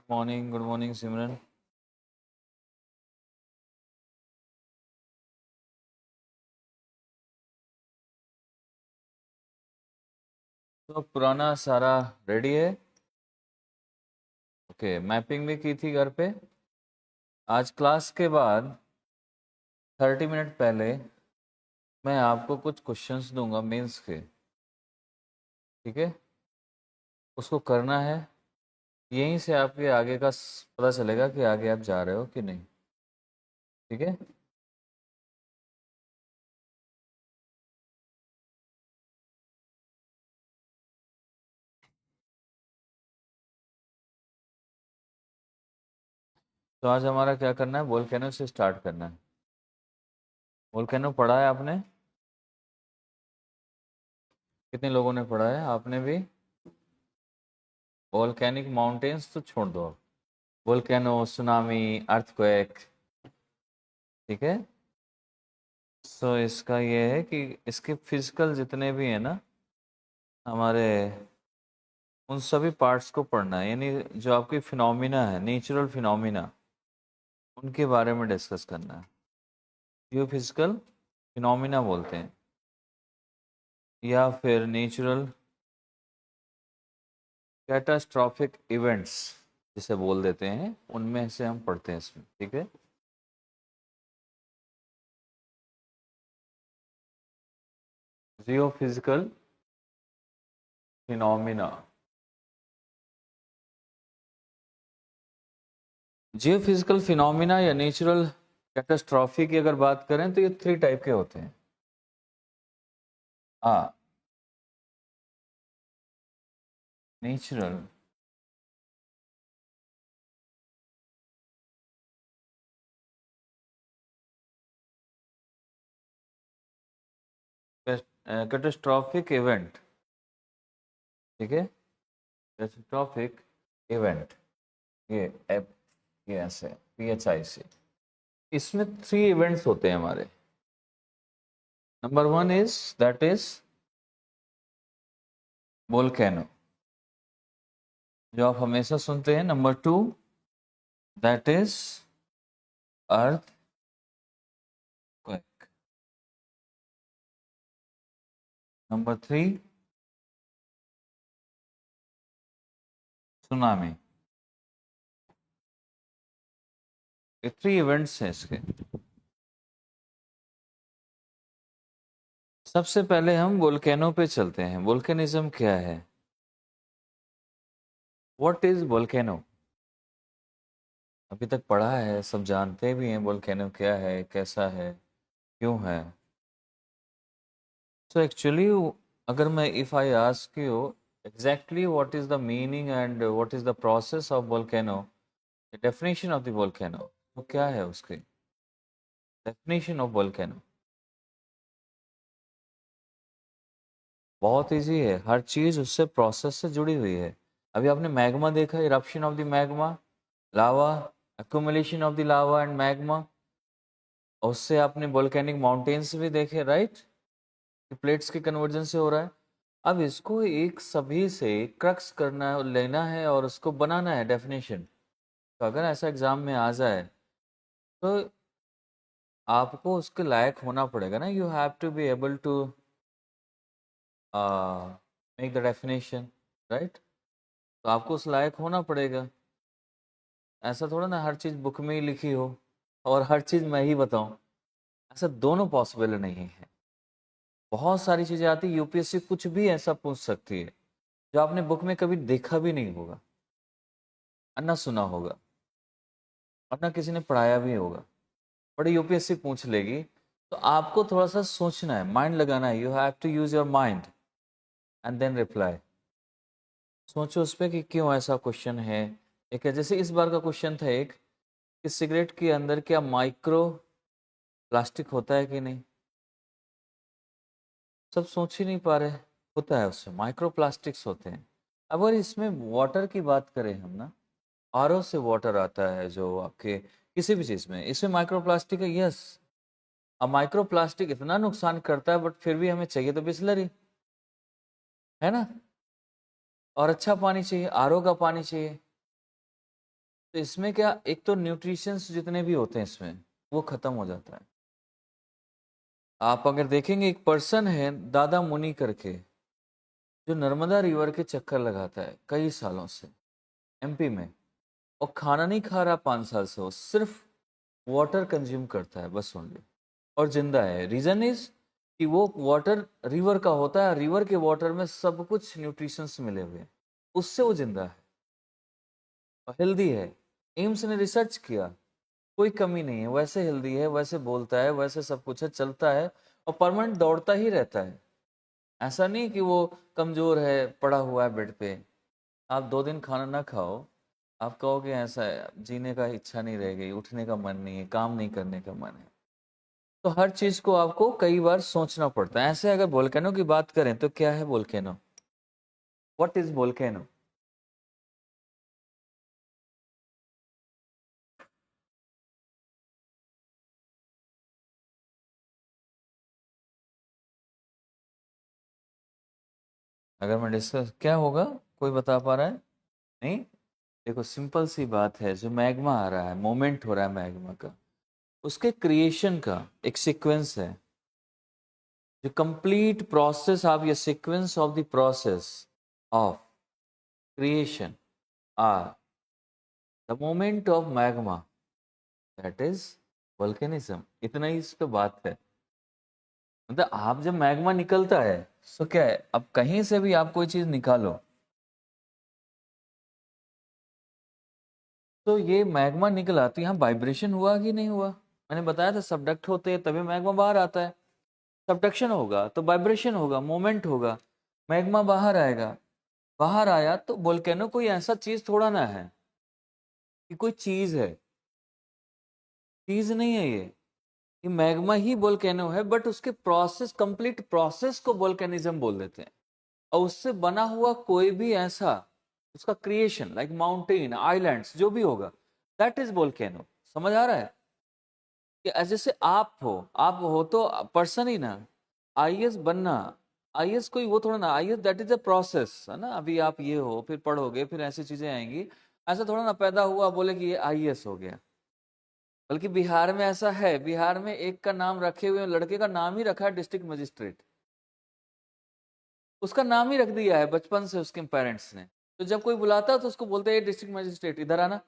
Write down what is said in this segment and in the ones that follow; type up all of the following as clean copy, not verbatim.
Good morning सिमरन। तो पुराना सारा रेडी है। ओके, मैपिंग भी की थी घर पे। आज क्लास के बाद 30 मिनट पहले मैं आपको कुछ क्वेश्चंस दूंगा मेंस के, ठीक है? उसको करना है। यहीं से आपके आगे का पता चलेगा कि आगे आप जा रहे हो कि नहीं, ठीक है? तो आज हमारा क्या करना है, वोल्केनो से स्टार्ट करना है। वोल्केनो पढ़ा है आपने? कितने लोगों ने पढ़ा है? आपने भी? वोल्केनिक माउंटेन्स तो छोड़ दो, वोल्केनो, सुनामी, अर्थक्वेक, ठीक है? सो इसका ये है कि इसके फिजिकल जितने भी हैं ना हमारे, उन सभी पार्ट्स को पढ़ना है, यानी जो आपकी फिनोमिना है, नेचुरल फिनोमिना, उनके बारे में डिस्कस करना है। जियो फिजिकल फिनोमिना बोलते हैं, या फिर नेचुरल कैटास्ट्रॉफिक इवेंट्स जिसे बोल देते हैं, उनमें से हम पढ़ते हैं इसमें, ठीक है? जियो फिजिकल फिनोमिना। जियो फिजिकल फिनोमिना या नेचुरल कैटास्ट्रॉफी की अगर बात करें तो ये 3 टाइप के होते हैं। नेचुरल कैटास्ट्रॉफिक इवेंट, ठीक है? कैटास्ट्रॉफिक इवेंट, ये एप, ये ऐसे PHI से, इसमें 3 इवेंट्स होते हैं हमारे। Number 1 is that is volcano, जो आप हमेशा सुनते हैं। Number 2 that is earth quake. Number 3 tsunami. ये 3 इवेंट्स हैं इसके। सबसे पहले हम वोल्केनो पे चलते हैं। वोल्केनिज्म क्या है? What is volcano? अभी तक पढ़ा है, सब जानते भी हैं वोल्केनो क्या है, कैसा है, क्यों है। So actually, अगर मैं if I ask you exactly what is the meaning and what is the process of volcano, the definition of the volcano, तो क्या है उसकी definition of volcano? बहुत इजी है, हर चीज उससे प्रोसेस से जुड़ी हुई है। अभी आपने मैग्मा देखा, eruption of the magma, lava, accumulation of the lava and magma. उससे आपने वोल्केनिक माउंटेन्स भी देखे, राइट? प्लेट्स के कन्वर्जन से हो रहा है। अब इसको एक सभी से क्रक्स करना लेना है और उसको बनाना है डेफिनेशन। तो अगर ऐसा एग्जाम में आ जाए तो आपको उसके लायक होना पड़ेगा ना। You have to be able to make the definition, right? तो आपको उस लायक होना पड़ेगा। ऐसा थोड़ा ना हर चीज़ बुक में ही लिखी हो और हर चीज़ मैं ही बताऊं, ऐसा दोनों पॉसिबल नहीं है। बहुत सारी चीज़ें आती, यूपीएससी कुछ भी ऐसा पूछ सकती है जो आपने बुक में कभी देखा भी नहीं होगा, ना सुना होगा, और ना किसी ने पढ़ाया भी होगा, बट यूपीएससी पूछ लेगी। तो आपको थोड़ा सा सोचना है, माइंड लगाना है। You have to use your mind and then reply. सोचो उस पर कि क्यों ऐसा क्वेश्चन है। एक है, जैसे इस बार का क्वेश्चन था एक, कि सिगरेट के अंदर क्या माइक्रो प्लास्टिक होता है कि नहीं? सब सोच ही नहीं पा रहे। होता है, उससे माइक्रो प्लास्टिक्स होते हैं। अगर इसमें वाटर की बात करें हम ना, आरओ से वाटर आता है जो आपके किसी भी चीज़ में, इसमें माइक्रो प्लास्टिक है, यस। अब माइक्रो प्लास्टिक इतना नुकसान करता है, बट फिर भी हमें चाहिए तो बिस्लरी, है ना? और अच्छा पानी चाहिए, आरओ का पानी चाहिए। तो इसमें क्या, एक तो न्यूट्रिशंस जितने भी होते हैं इसमें वो खत्म हो जाता है। आप अगर देखेंगे, एक पर्सन है दादा मुनि करके, जो नर्मदा रिवर के चक्कर लगाता है कई सालों से एमपी में, और खाना नहीं खा रहा 5 साल से, वो सिर्फ वाटर कंज्यूम करता है बस ओनली, और जिंदा है। रीजन इज कि वो वाटर रिवर का होता है, रिवर के वाटर में सब कुछ न्यूट्रिशंस मिले हुए हैं, उससे वो जिंदा है और हेल्दी है। एम्स ने रिसर्च किया, कोई कमी नहीं है, वैसे हेल्दी है, वैसे बोलता है, वैसे सब कुछ है, चलता है और परमानेंट दौड़ता ही रहता है। ऐसा नहीं कि वो कमजोर है, पड़ा हुआ है बेड पे। आप 2 दिन खाना ना खाओ, आप कहोगे ऐसा है, जीने का इच्छा नहीं रह गई, उठने का मन नहीं है, काम नहीं करने का मन है। तो हर चीज को आपको कई बार सोचना पड़ता है। ऐसे अगर वोल्केनो की बात करें तो क्या है वोल्केनो? What is volcano? अगर मैं डिस्कस, क्या होगा, कोई बता पा रहा है? नहीं। देखो सिंपल सी बात है, जो मैग्मा आ रहा है, मोमेंट हो रहा है मैग्मा का, उसके क्रिएशन का एक सीक्वेंस है। जो कंप्लीट प्रोसेस ऑफ ये sequence of the process of creation or the moment of magma, that is volcanism. इतना ही इस पे बात है। मतलब आप जब मैग्मा निकलता है तो क्या है, अब कहीं से भी आप कोई चीज निकालो, तो ये मैग्मा निकला तो यहाँ वाइब्रेशन हुआ कि नहीं हुआ? मैंने बताया था सबडक्ट होते हैं तभी मैग्मा बाहर आता है। सबडक्शन होगा तो वाइब्रेशन होगा, मोमेंट होगा, मैग्मा बाहर आएगा। बाहर आया तो वोल्केनो कोई ऐसा चीज थोड़ा ना है कि कोई चीज है, चीज नहीं है ये मैग्मा ही वोल्केनो है, बट उसके प्रोसेस, कंप्लीट प्रोसेस को वोल्केनिज्म बोल देते हैं। और उससे बना हुआ कोई भी ऐसा, उसका क्रिएशन लाइक माउंटेन, आइलैंड्स, जो भी होगा, दैट इज वोल्केनो। समझ आ रहा है? कि जैसे आप हो तो पर्सन ही ना। आईएएस बनना, आईएएस कोई वो थोड़ा ना, IAS that is a process है ना। अभी आप ये हो, फिर पढ़ोगे, फिर ऐसी चीजें आएंगी। ऐसा थोड़ा ना पैदा हुआ बोले कि ये आईएएस हो गया। बल्कि बिहार में ऐसा है, बिहार में एक का नाम रखे हुए, लड़के का नाम ही रखा है डिस्ट्रिक्ट मजिस्ट्रेट। उसका नाम ही रख दिया है बचपन से उसके पेरेंट्स ने। तो जब कोई बुलाता है तो उसको बोलते हैं डिस्ट्रिक्ट मजिस्ट्रेट इधर आना,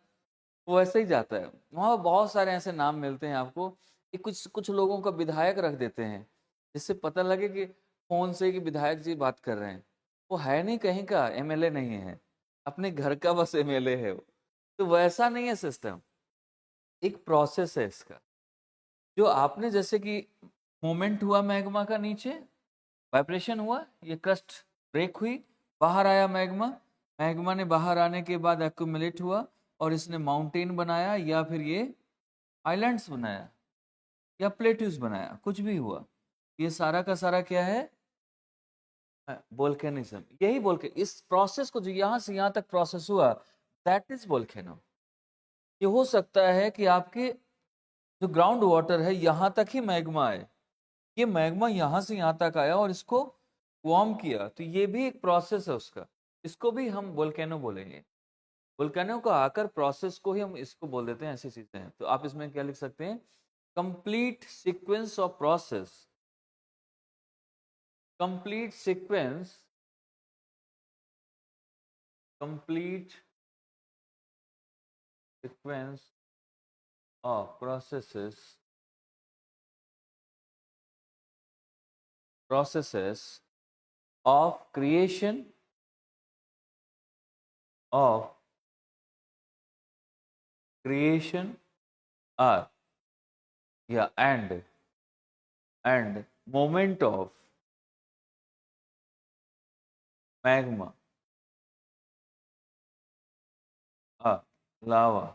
वो ऐसे ही जाता है। वहाँ बहुत सारे ऐसे नाम मिलते हैं आपको कि कुछ कुछ लोगों का विधायक रख देते हैं, जिससे पता लगे कि फोन से कि विधायक जी बात कर रहे हैं। वो है नहीं कहीं का, एमएलए नहीं है, अपने घर का बस एमएलए है वो। तो वैसा नहीं है सिस्टम, एक प्रोसेस है इसका। जो आपने जैसे कि मोमेंट हुआ मैग्मा का नीचे, वाइब्रेशन हुआ, ये क्रस्ट ब्रेक हुई, बाहर आया मैग्मा। मैग्मा ने बाहर आने के बाद एक्यूमुलेट हुआ और इसने माउंटेन बनाया, या फिर ये आइलैंड्स बनाया, या प्लेट्यूज बनाया, कुछ भी हुआ। ये सारा का सारा क्या है? वोल्केनिज्म। यही वोल्के, इस प्रोसेस को जो यहाँ से यहाँ तक प्रोसेस हुआ, दैट इज वोल्केनो। ये हो सकता है कि आपके जो ग्राउंड वाटर है यहाँ तक ही मैग्मा आए, ये मैग्मा यहाँ से यहाँ तक आया और इसको वार्म किया, तो ये भी एक प्रोसेस है उसका। इसको भी हम वोल्केनो बोलेंगे। वोल्केनो का आकर प्रोसेस को ही हम इसको बोल देते हैं। ऐसी चीजें हैं। तो आप इसमें क्या लिख सकते हैं? Complete sequence of process, complete sequence, complete sequence of processes, processes of of creation are, yeah, and moment of magma are lava,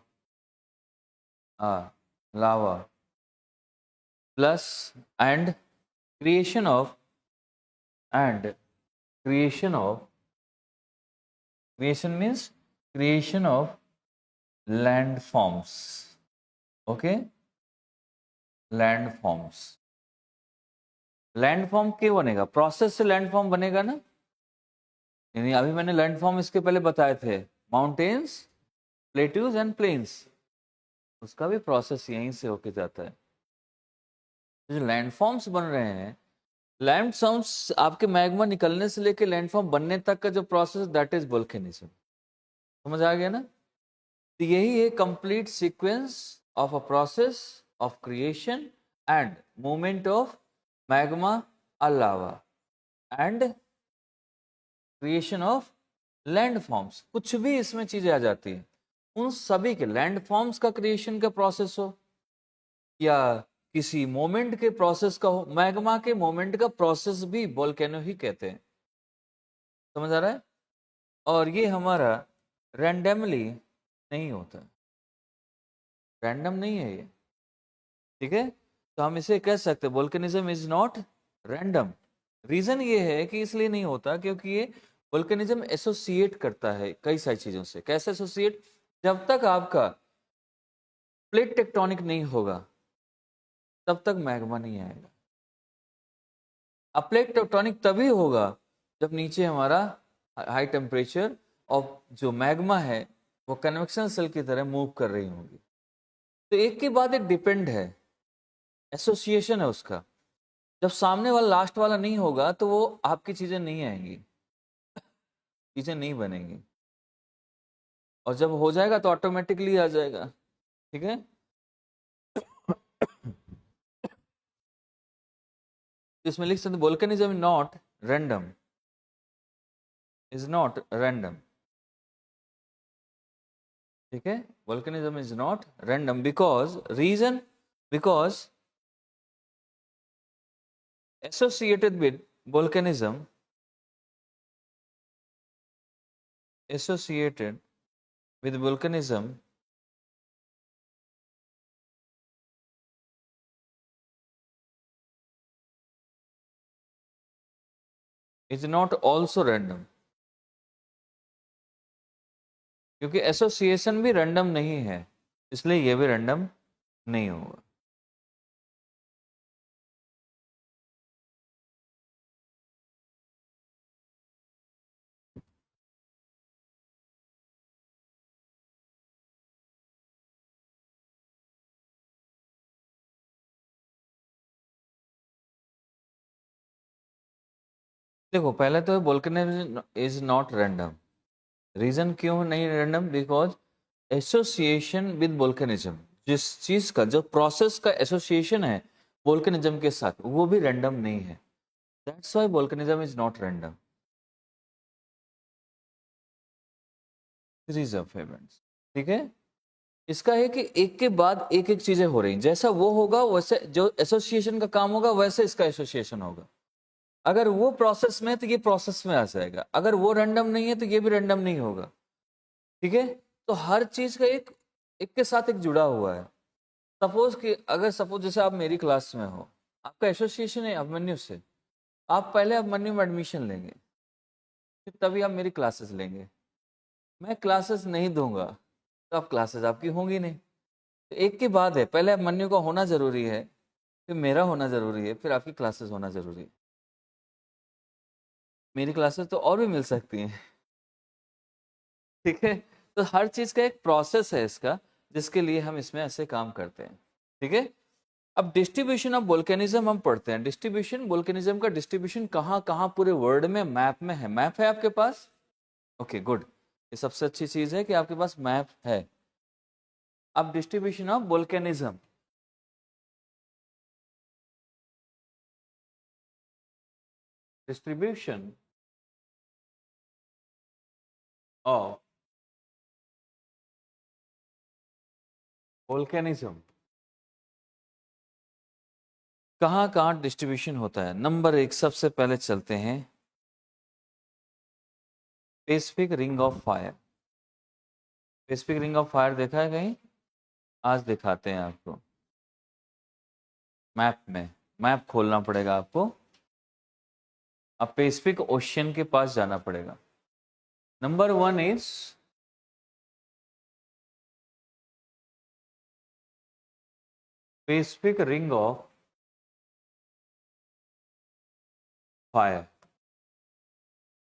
are lava plus and creation of, and creation of, creation means creation of landforms. Okay, landforms, landform क्यों बनेगा? Process से landform बनेगा ना। यानी अभी मैंने landform इसके पहले बताए थे, माउंटेन्स, प्लेट्यूज एंड प्लेन्स, उसका भी प्रोसेस यहीं से होके जाता है। जो लैंडफॉर्म्स बन रहे हैं, लैंडफॉर्म्स आपके मैग्मा निकलने से लेके लैंडफॉर्म बनने तक का जो प्रोसेस, दैट इज वोल्केनिज्म। समझ आ गया ना? तो यही है complete sequence of a process of creation and movement of magma और लावा एंड क्रिएशन ऑफ लैंडफॉर्म्स। कुछ भी इसमें चीजें आ जाती है, उन सभी के लैंडफॉर्म्स का क्रिएशन का प्रोसेस हो या किसी मोमेंट के प्रोसेस का हो, मैग्मा के मोमेंट का प्रोसेस भी वोल्केनो ही कहते हैं। समझ आ रहा है? और ये हमारा रैंडमली नहीं होता, रैंडम नहीं है ये, ठीक है? तो हम इसे कह सकते हैं volcanism is not random. Reason ये है कि इसलिए नहीं होता क्योंकि ये वोल्केनिज्म एसोसिएट करता है कई सारी चीजों से। कैसे एसोसिएट? जब तक आपका प्लेट टेक्टोनिक नहीं होगा तब तक मैग्मा नहीं आएगा। अब प्लेट टेक्टोनिक तभी होगा जब नीचे हमारा हाई टेम्परेचर और जो मैग्मा है वो कन्वेक्शन सेल की तरह मूव कर रही होंगी। तो एक के बाद एक डिपेंड है, एसोसिएशन है उसका। जब सामने वाला लास्ट वाला नहीं होगा तो वो आपकी चीजें नहीं आएंगी, चीजें नहीं बनेंगी, और जब हो जाएगा तो ऑटोमेटिकली आ जाएगा, ठीक है? इसमें लिख सकते volcanism not random, is not random, ठीक है? Volcanism is not random because reason, because associated with volcanism, associated with volcanism is not also random, क्योंकि एसोसिएशन भी रैंडम नहीं है, इसलिए ये भी रैंडम नहीं होगा। देखो पहले तो volcanism is not random. Reason क्यों नहीं random? Because association with volcanism, जिस चीज का जो प्रोसेस का एसोसिएशन है वोल्केनिज्म के साथ, वो भी रैंडम नहीं है। That's why volcanism is not random. Series of events, ठीक है? इसका है कि एक के बाद एक एक चीजें हो रही, जैसा वो होगा वैसे जो एसोसिएशन का काम होगा वैसे इसका एसोसिएशन होगा। अगर वो प्रोसेस में है तो ये प्रोसेस में आ जाएगा, अगर वो रैंडम नहीं है तो ये भी रैंडम नहीं होगा, ठीक है? तो हर चीज का एक एक के साथ एक जुड़ा हुआ है। सपोज कि अगर सपोज जैसे आप मेरी क्लास में हो, आपका एसोसिएशन है अभिमन्यु से, आप पहले अभिमन्यु में एडमिशन लेंगे, फिर तभी आप मेरी क्लासेस लेंगे। मैं क्लासेस नहीं दूंगा तो आप क्लासेस आपकी होंगी नहीं। तो एक की बात है, पहले अभिमन्यु का होना जरूरी है, फिर मेरा होना जरूरी है, फिर आपकी क्लासेस होना जरूरी है। मेरी क्लासेस तो और भी मिल सकती हैं, ठीक है? तो हर चीज का एक प्रोसेस है इसका, जिसके लिए हम इसमें ऐसे काम करते हैं, ठीक है? अब डिस्ट्रीब्यूशन ऑफ वोल्केनिज्म हम पढ़ते हैं। डिस्ट्रीब्यूशन वोल्केनिज्म का डिस्ट्रीब्यूशन कहाँ कहाँ पूरे वर्ल्ड में मैप में है। मैप है आपके पास? ओके गुड, ये सबसे अच्छी चीज है कि आपके पास मैप है। अब distribution of volcanism, distribution of volcanism, कहाँ कहाँ डिस्ट्रीब्यूशन होता है। नंबर एक, सबसे पहले चलते हैं Pacific ring of fire. Pacific ring of fire देखा है कहीं? आज दिखाते हैं आपको मैप में। मैप खोलना पड़ेगा आपको, अब पैसिफिक ओशियन के पास जाना पड़ेगा। Number one is Pacific ring of fire.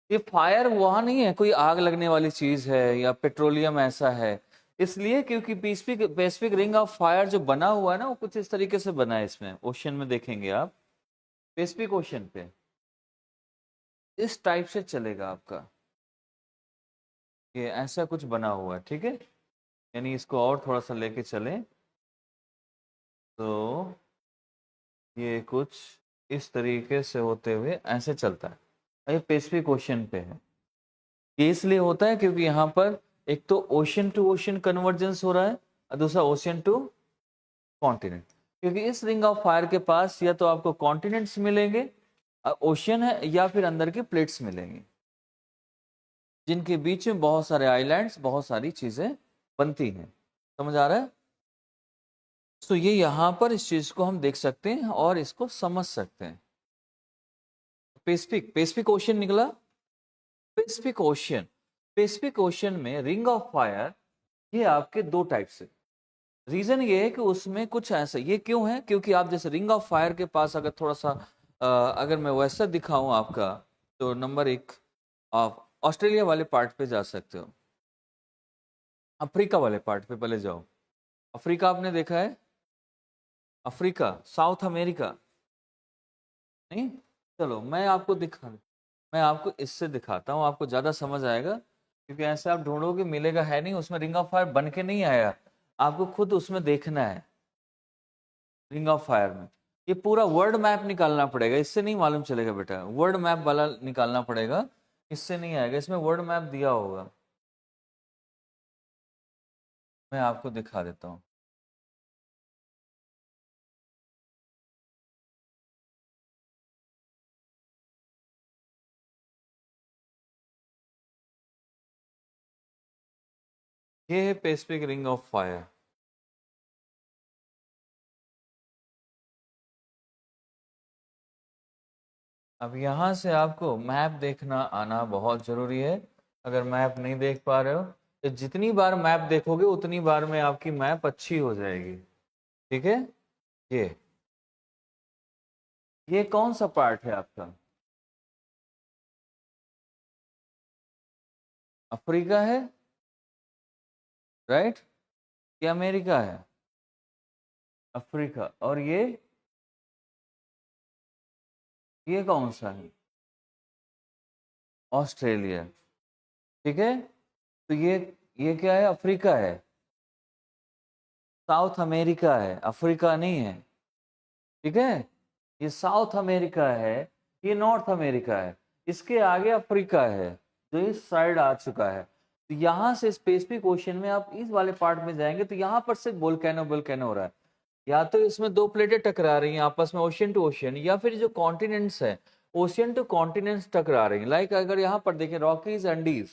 ये फायर वहां नहीं है कोई आग लगने वाली चीज है या पेट्रोलियम ऐसा है, इसलिए क्योंकि Pacific Pacific ring of fire जो बना हुआ है ना, वो कुछ इस तरीके से बना है। इसमें ओशन में देखेंगे आप, पैसिफिक ओशन पे इस टाइप से चलेगा आपका, ये ऐसा कुछ बना हुआ है, ठीक है। यानी इसको और थोड़ा सा लेके चलें तो ये कुछ इस तरीके से होते हुए ऐसे चलता है। ये पैसिफिक ओशन पे है। ये इसलिए होता है क्योंकि यहाँ पर एक तो ओशन टू ओशन कन्वर्जेंस हो रहा है और दूसरा ओशन टू कॉन्टिनेंट। क्योंकि इस रिंग ऑफ फायर के पास या तो आपको कॉन्टिनेंट्स मिलेंगे, ओशन है, या फिर अंदर के प्लेट्स मिलेंगे जिनके बीच में बहुत सारे आइलैंड्स, बहुत सारी चीजें बनती हैं। समझ आ रहा है? तो ये यहाँ पर इस चीज को हम देख सकते हैं और इसको समझ सकते हैं। पैसिफिक पैसिफिक ओशन निकला। पैसिफिक ओशन, पैसिफिक ओशन में रिंग ऑफ फायर ये आपके दो टाइप से। रीजन ये है कि उसमें कुछ ऐसा, ये क्यों है? क्योंकि आप जैसे रिंग ऑफ फायर के पास अगर थोड़ा सा अगर मैं वैसा दिखाऊं आपका, तो नंबर एक, आप ऑस्ट्रेलिया वाले पार्ट पे जा सकते हो, अफ्रीका वाले पार्ट पे पहले जाओ। अफ्रीका आपने देखा है? अफ्रीका, साउथ अमेरिका नहीं? चलो मैं आपको इससे दिखाता हूँ, आपको ज़्यादा समझ आएगा। क्योंकि ऐसे आप ढूंढोगे मिलेगा है नहीं, उसमें रिंग ऑफ फायर बन के नहीं आया, आपको खुद उसमें देखना है। रिंग ऑफ फायर में ये पूरा वर्ल्ड मैप निकालना पड़ेगा, इससे नहीं मालूम चलेगा बेटा। वर्ल्ड मैप वाला निकालना पड़ेगा, इससे नहीं आएगा। इसमें वर्ल्ड मैप दिया होगा, मैं आपको दिखा देता हूँ। ये है पैसिफिक रिंग ऑफ फायर। अब यहाँ से आपको मैप देखना आना बहुत जरूरी है। अगर मैप नहीं देख पा रहे हो तो जितनी बार मैप देखोगे उतनी बार में आपकी मैप अच्छी हो जाएगी, ठीक है। ये ये कौन सा पार्ट है आपका? अफ्रीका है, राइट? ये अमेरिका है, अफ्रीका। और ये कौन सा है? ऑस्ट्रेलिया, ठीक है। तो ये क्या है? अफ्रीका है, साउथ अमेरिका है, अफ्रीका नहीं है, ठीक है। ये साउथ अमेरिका है, ये नॉर्थ अमेरिका है, इसके आगे अफ्रीका है जो इस साइड आ चुका है। तो यहाँ से स्पेसिफिक ओशन में आप इस वाले पार्ट में जाएंगे तो यहाँ पर से वोल्केनो वोल्केनो हो रहा है। या तो इसमें दो प्लेटें टकरा रही हैं आपस में, ओशन टू ओशन, या फिर जो कॉन्टिनेंट्स है, ओशियन टू कॉन्टिनेंट्स टकरा रही हैं। लाइक अगर यहाँ पर देखें रॉकीज एंडीज,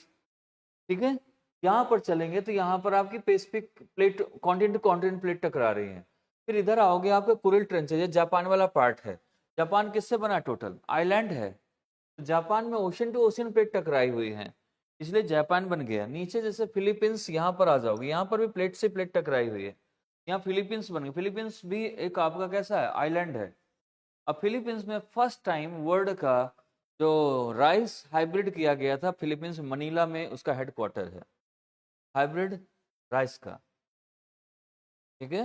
ठीक है, यहाँ पर चलेंगे तो यहाँ पर आपकी Pacific plate, continent to continent plate टकरा रही है। फिर इधर आओगे आपके कुरिल ट्रेंच है, जापान वाला पार्ट है। जापान किससे बना? टोटल आइलैंड है। तो जापान में ओशन टू ओशन प्लेट टकराई हुई है, इसलिए जापान बन गया। नीचे जैसे फिलीपींस, यहाँ पर आ जाओगे, यहाँ पर भी प्लेट से प्लेट टकराई हुई है, यहाँ फिलीपींस बन गई। फिलीपींस भी एक आपका कैसा है? आइलैंड है। अब फिलीपींस में फर्स्ट टाइम वर्ल्ड का जो राइस हाइब्रिड किया गया था, फिलीपींस मनीला में उसका हेडक्वार्टर है, हाइब्रिड राइस का, ठीक है।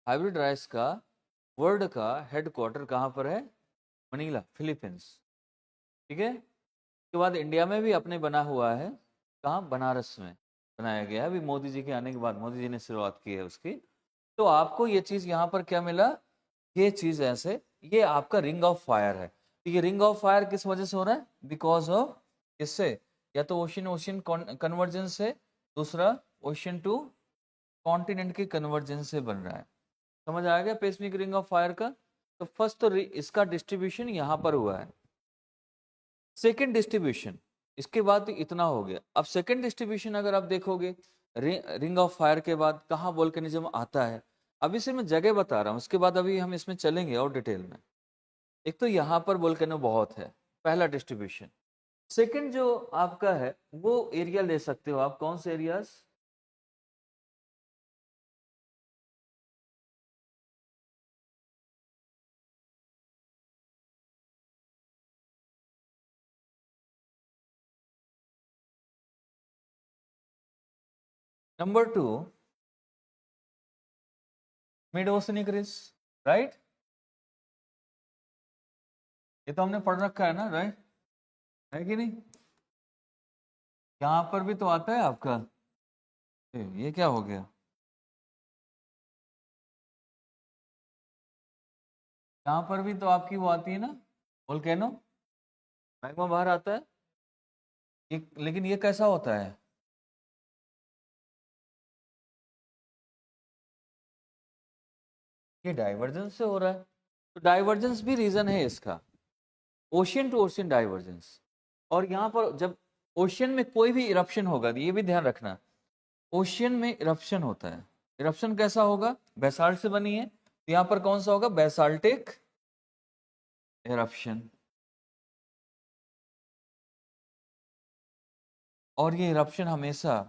हाइब्रिड राइस का वर्ल्ड का हेडक्वार्टर कहाँ पर है? मनीला, फिलीपींस, ठीक है। उसके बाद इंडिया में भी अपने बना हुआ है, कहाँ? बनारस में बनाया गया है। अभी मोदी जी के आने के बाद मोदी जी ने शुरुआत की है उसकी। तो आपको ये चीज यहाँ पर क्या मिला? ये चीज ऐसे, ये आपका रिंग ऑफ फायर है। तो ये रिंग ऑफ फायर किस वजह से हो रहा है? बिकॉज ऑफ किससे? या तो ओशन ओशन कन्वर्जेंस से, दूसरा ओशन टू कॉन्टिनेंट के कन्वर्जेंस से बन रहा है। समझ आ गया पैसिफिक रिंग ऑफ फायर का? तो फर्स्ट तो इसका डिस्ट्रीब्यूशन यहाँ पर हुआ है। सेकेंड डिस्ट्रीब्यूशन, इसके बाद तो इतना हो गया। अब सेकेंड डिस्ट्रीब्यूशन अगर आप देखोगे रिंग ऑफ फायर के बाद कहाँ वोल्केनिज्म आता है, अभी से मैं जगह बता रहा हूँ, उसके बाद अभी हम इसमें चलेंगे और डिटेल में। एक तो यहाँ पर वोल्केनो बहुत है, पहला डिस्ट्रीब्यूशन। सेकंड जो आपका है वो एरिया ले सकते हो आप, कौन से areas? Number two, mid oceanic ridge, right? ये तो हमने पढ़ रखा है ना, राइट? है कि नहीं? यहाँ पर भी तो आता है आपका। ये क्या हो गया? यहाँ पर भी तो आपकी वो आती है ना, वोल्केनो, मैग्मा बाहर आता है। ये लेकिन ये कैसा होता है? ये डाइवर्जेंस से हो रहा है। तो डाइवर्जेंस भी रीजन है इसका, ओशियन टू ओशियन डाइवर्जेंस। और यहाँ पर जब ओशियन में कोई भी इरप्शन होगा, ये भी ध्यान रखना, ओशियन में इरप्शन होता है। इरप्शन कैसा होगा? बेसाल्ट से बनी है, तो यहाँ पर कौन सा होगा? Basaltic eruption. और ये इरप्शन हमेशा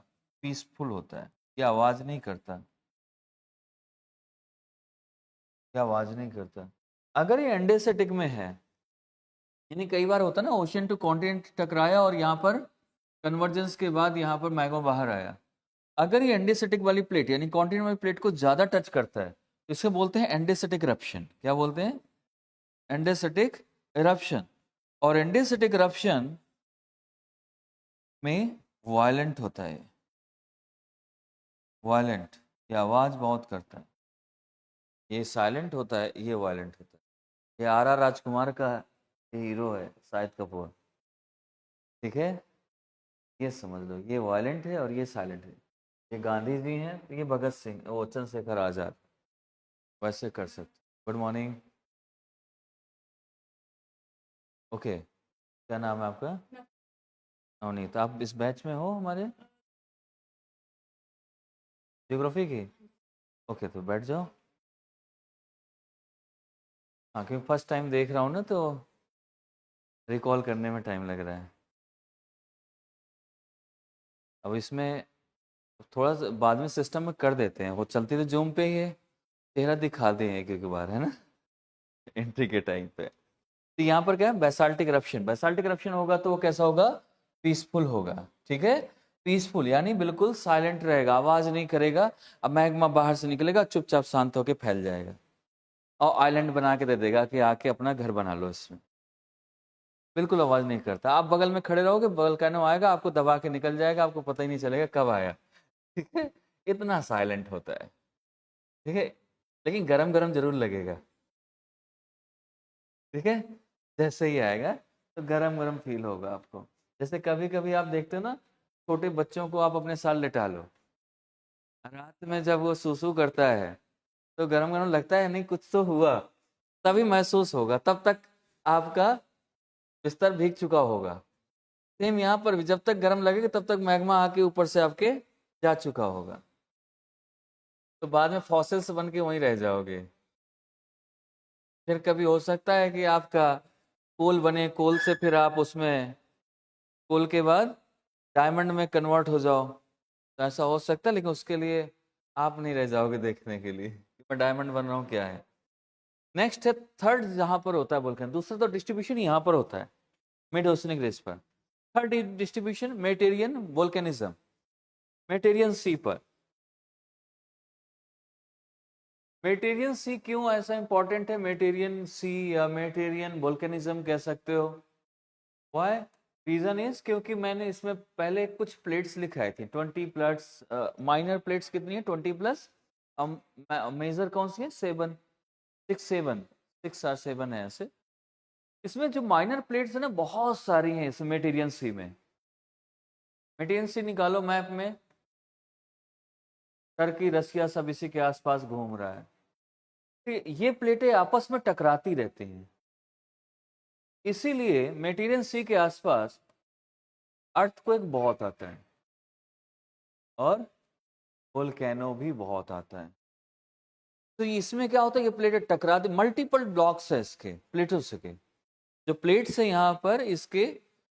पीसफुल होता है, ये आवाज नहीं करता, ये आवाज नहीं करता। अगर ये एंडेसेटिक में है, यानी कई बार होता है ना, ओशियन टू कॉन्टिनेंट टकराया और यहाँ पर कन्वर्जेंस के बाद यहाँ पर मैग्मा बाहर आया। अगर ये एंडेसेटिक वाली प्लेट यानी कॉन्टिनेंट वाली प्लेट को ज्यादा टच करता है, तो इसे बोलते हैं एंडेसेटिक इरप्शन। क्या बोलते हैं? एंडेसेटिक इरप्शन। और एंडेसेटिक इरप्शन में वायलेंट होता है, वायलेंट, ये आवाज बहुत करता है। ये साइलेंट होता है, ये वायलेंट होता है। ये आर राजकुमार का हीरो है, शाहिद कपूर, ठीक है? ये समझ लो, ये वायलेंट है और ये साइलेंट है। ये गांधी जी हैं, ये भगत सिंह, वो चंद्रशेखर आजाद, वैसे कर सकते। Good morning. ओके, क्या नाम है आपका? नवनीत। आप इस बैच में हो हमारे ज्योग्राफी की? ओके, तो बैठ जाओ। हाँ, क्योंकि फर्स्ट टाइम देख रहा हूँ ना, तो रिकॉल करने में टाइम लग रहा है। अब इसमें थोड़ा सा बाद में सिस्टम में कर देते हैं, वो चलती तो जूम पे ही है, चेहरा दिखा दें एक एक बार, है ना? एंट्री के टाइम पे। तो यहाँ पर क्या है? Basaltic eruption. बेसाल्टिक इरप्शन होगा तो वो कैसा होगा? पीसफुल होगा, ठीक है? पीसफुल यानी बिल्कुल साइलेंट रहेगा, आवाज नहीं करेगा। अब मैग्मा बाहर से निकलेगा, चुपचाप शांत होकर फैल जाएगा और आइलैंड बना के दे देगा कि आके अपना घर बना लो इसमें। बिल्कुल आवाज नहीं करता। आप बगल में खड़े रहोगे, बगल कैनो आएगा, आपको दबा के निकल जाएगा, आपको पता ही नहीं चलेगा कब आया, ठीक है? इतना साइलेंट होता है, ठीक है? लेकिन गरम गरम जरूर लगेगा, ठीक है? जैसे ही आएगा तो गरम गरम फील होगा आपको। जैसे कभी कभी आप देखते हो ना, छोटे बच्चों को आप अपने साथ लेटा लो, रात में जब वो सूसू करता है तो गरम गरम लगता है, नहीं कुछ तो हुआ, तभी महसूस होगा, तब तक आपका बिस्तर भीग चुका होगा। सेम यहाँ पर भी जब तक गर्म लगेगा तब तक मैग्मा आके ऊपर से आपके जा चुका होगा, तो बाद में फॉसिल्स बन के वहीं रह जाओगे। फिर कभी हो सकता है कि आपका कोल बने, कोल से फिर आप उसमें, कोल के बाद डायमंड में कन्वर्ट हो जाओ, तो ऐसा हो सकता है। लेकिन उसके लिए आप नहीं रह जाओगे देखने के लिए कि मैं डायमंड बन रहा हूँ क्या है। नेक्स्ट है थर्ड, जहां पर होता है वोल्केनो। दूसरा तो डिस्ट्रीब्यूशन यहाँ पर होता है, मिड ओशनिक रिज पर। थर्ड डिस्ट्रीब्यूशन मेटेरियन वोल्केनिज्म, मेटेरियन सी पर। मेटेरियन सी क्यों ऐसा इंपॉर्टेंट है? मेटेरियन सी या मेटेरियन वोल्केनिज्म कह सकते हो। वाई? रीजन इज क्योंकि मैंने इसमें पहले कुछ प्लेट्स लिखाए थे, 20 प्लेट्स। माइनर प्लेट्स कितनी है? 20 प्लस। मेजर कौन सी है? 7, 6, 7, 6 और 7 है ऐसे। इसमें जो माइनर प्लेट्स है ना, बहुत सारी हैं इस मेटेरियन सी में। मेटेरियन सी निकालो मैप में, टर्की रसिया सब इसी के आसपास घूम रहा है। तो ये प्लेटें आपस में टकराती रहती हैं, इसीलिए मेटेरियन सी के आसपास अर्थक्वेक बहुत आता है और वोल्केनो भी बहुत आता है। तो इसमें क्या होता है, ये प्लेटें टकराती, मल्टीपल ब्लॉक्स है इसके प्लेटों से के, जो प्लेट्स है यहाँ पर इसके,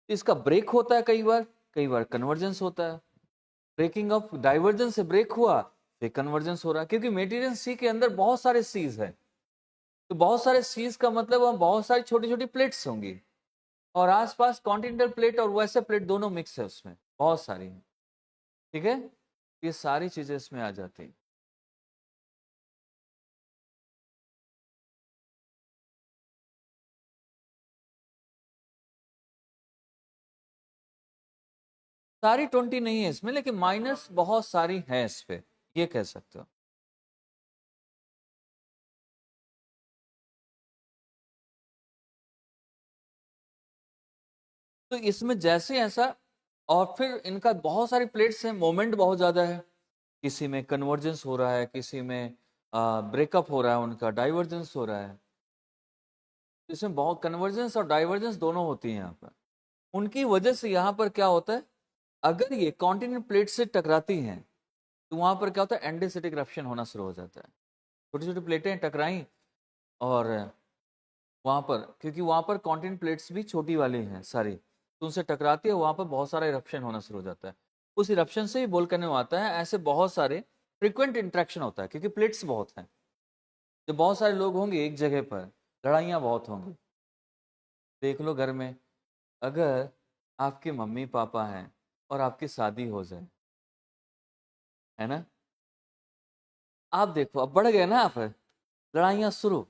इसका ब्रेक होता है कई बार कन्वर्जेंस होता है। ब्रेकिंग ऑफ डाइवर्जेंस से ब्रेक हुआ, फिर कन्वर्जेंस हो रहा है, क्योंकि मेटेरियल सी के अंदर बहुत सारे सीज है। तो बहुत सारे सीज का मतलब वहाँ बहुत सारी छोटी छोटी प्लेट्स होंगी, और आसपास कॉन्टिनेंटल प्लेट और वैसे प्लेट दोनों मिक्स है उसमें, बहुत सारी हैं, ठीक है? ये सारी चीजें इसमें आ जाती हैं। सारी 20 नहीं है इसमें, लेकिन माइनस बहुत सारी है इस पे, ये कह सकते हो। तो इसमें जैसे ऐसा, और फिर इनका बहुत सारी प्लेट्स हैं, मोमेंट बहुत ज्यादा है, किसी में कन्वर्जेंस हो रहा है, किसी में ब्रेकअप हो रहा है, उनका डाइवर्जेंस हो रहा है। इसमें बहुत कन्वर्जेंस और डाइवर्जेंस दोनों होती हैं यहाँ पर। उनकी वजह से यहाँ पर क्या होता है, अगर ये कॉन्टिनेंट प्लेट से टकराती हैं तो वहां पर क्या होता है, एंडेसिटिक रप्शन होना शुरू हो जाता है। छोटी छोटी प्लेटें टकराई, और वहां पर, क्योंकि वहां पर कॉन्टिनेंट प्लेट्स भी छोटी वाली हैं सारी, तो उनसे टकराती है, वहां पर बहुत सारा इरप्शन होना शुरू हो जाता है। उस इरप्शन से ही वोल्केनो आता है। ऐसे बहुत सारे फ्रिक्वेंट इंट्रैक्शन होता है, क्योंकि प्लेट्स बहुत हैं। जब बहुत सारे लोग होंगे एक जगह पर, लड़ाइयाँ बहुत होंगी। देख लो घर में, अगर आपके मम्मी पापा हैं और आपकी शादी हो जाए, है ना, आप देखो अब बढ़ गए ना, आप लड़ाइयाँ शुरू,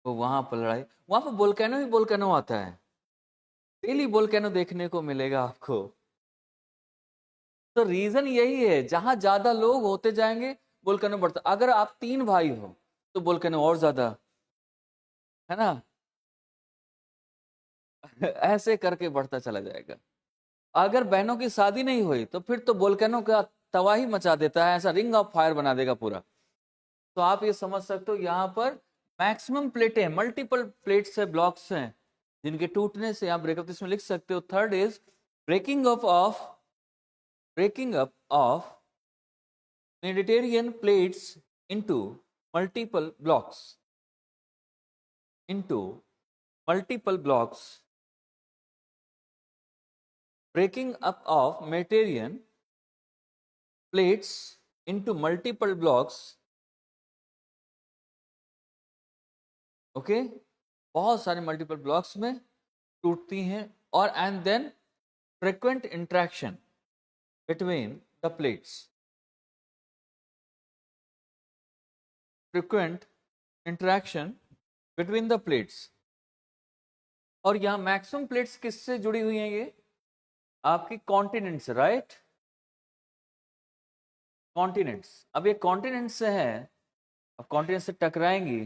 तो वहां पर लड़ाई, वहां पर वोल्केनो ही वोल्केनो आता है। डेली वोल्केनो देखने को मिलेगा आपको। तो रीजन यही है, जहां ज्यादा लोग होते जाएंगे वोल्केनो बढ़ता। अगर आप 3 भाई हो तो वोल्केनो और ज्यादा, है ना। ऐसे करके बढ़ता चला जाएगा। अगर बहनों की शादी नहीं हुई तो फिर तो वोल्केनो का तबाही मचा देता है, ऐसा रिंग ऑफ फायर बना देगा पूरा। तो आप ये समझ सकते हो, यहाँ पर मैक्सिमम प्लेटें, मल्टीपल प्लेट्स है, ब्लॉक्स हैं, जिनके टूटने से आप ब्रेकअप इसमें लिख सकते हो। Third is breaking up of Mediterranean plates into multiple blocks, into multiple blocks. Breaking up of Mediterranean plates into multiple blocks. Okay, बहुत सारे मल्टीपल ब्लॉक्स में टूटती हैं, और and then frequent interaction between the plates, frequent interaction between the plates. और यहाँ maximum plates किससे जुड़ी हुई हैं, ये आपकी कॉन्टिनेंट से, राइट, कॉन्टिनेंट्स। अब ये कॉन्टिनेंट से है, अब कॉन्टिनेंट से टकराएंगी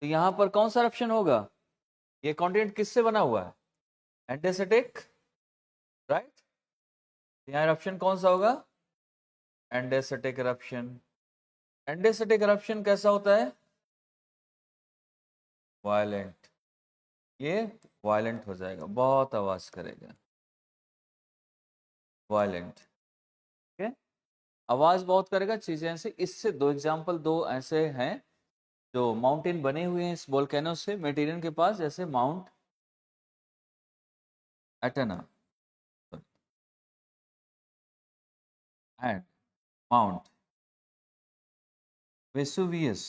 तो यहाँ पर कौन सा eruption होगा, ये कॉन्टिनेंट किससे बना हुआ है, एंडेसिटिक, राइट। यहाँ eruption कौन सा होगा, एंडेसिटिक eruption। एंडेसिटिक eruption कैसा होता है, वायलेंट। ये वायलेंट हो जाएगा, बहुत आवाज करेगा, वायलेंट, ठीक है, आवाज बहुत करेगा, चीजें ऐसे। इससे दो एग्जांपल, दो ऐसे हैं जो माउंटेन बने हुए हैं इस वोल्केनो से, मेटीरियल के पास, जैसे mount Etna and mount Vesuvius.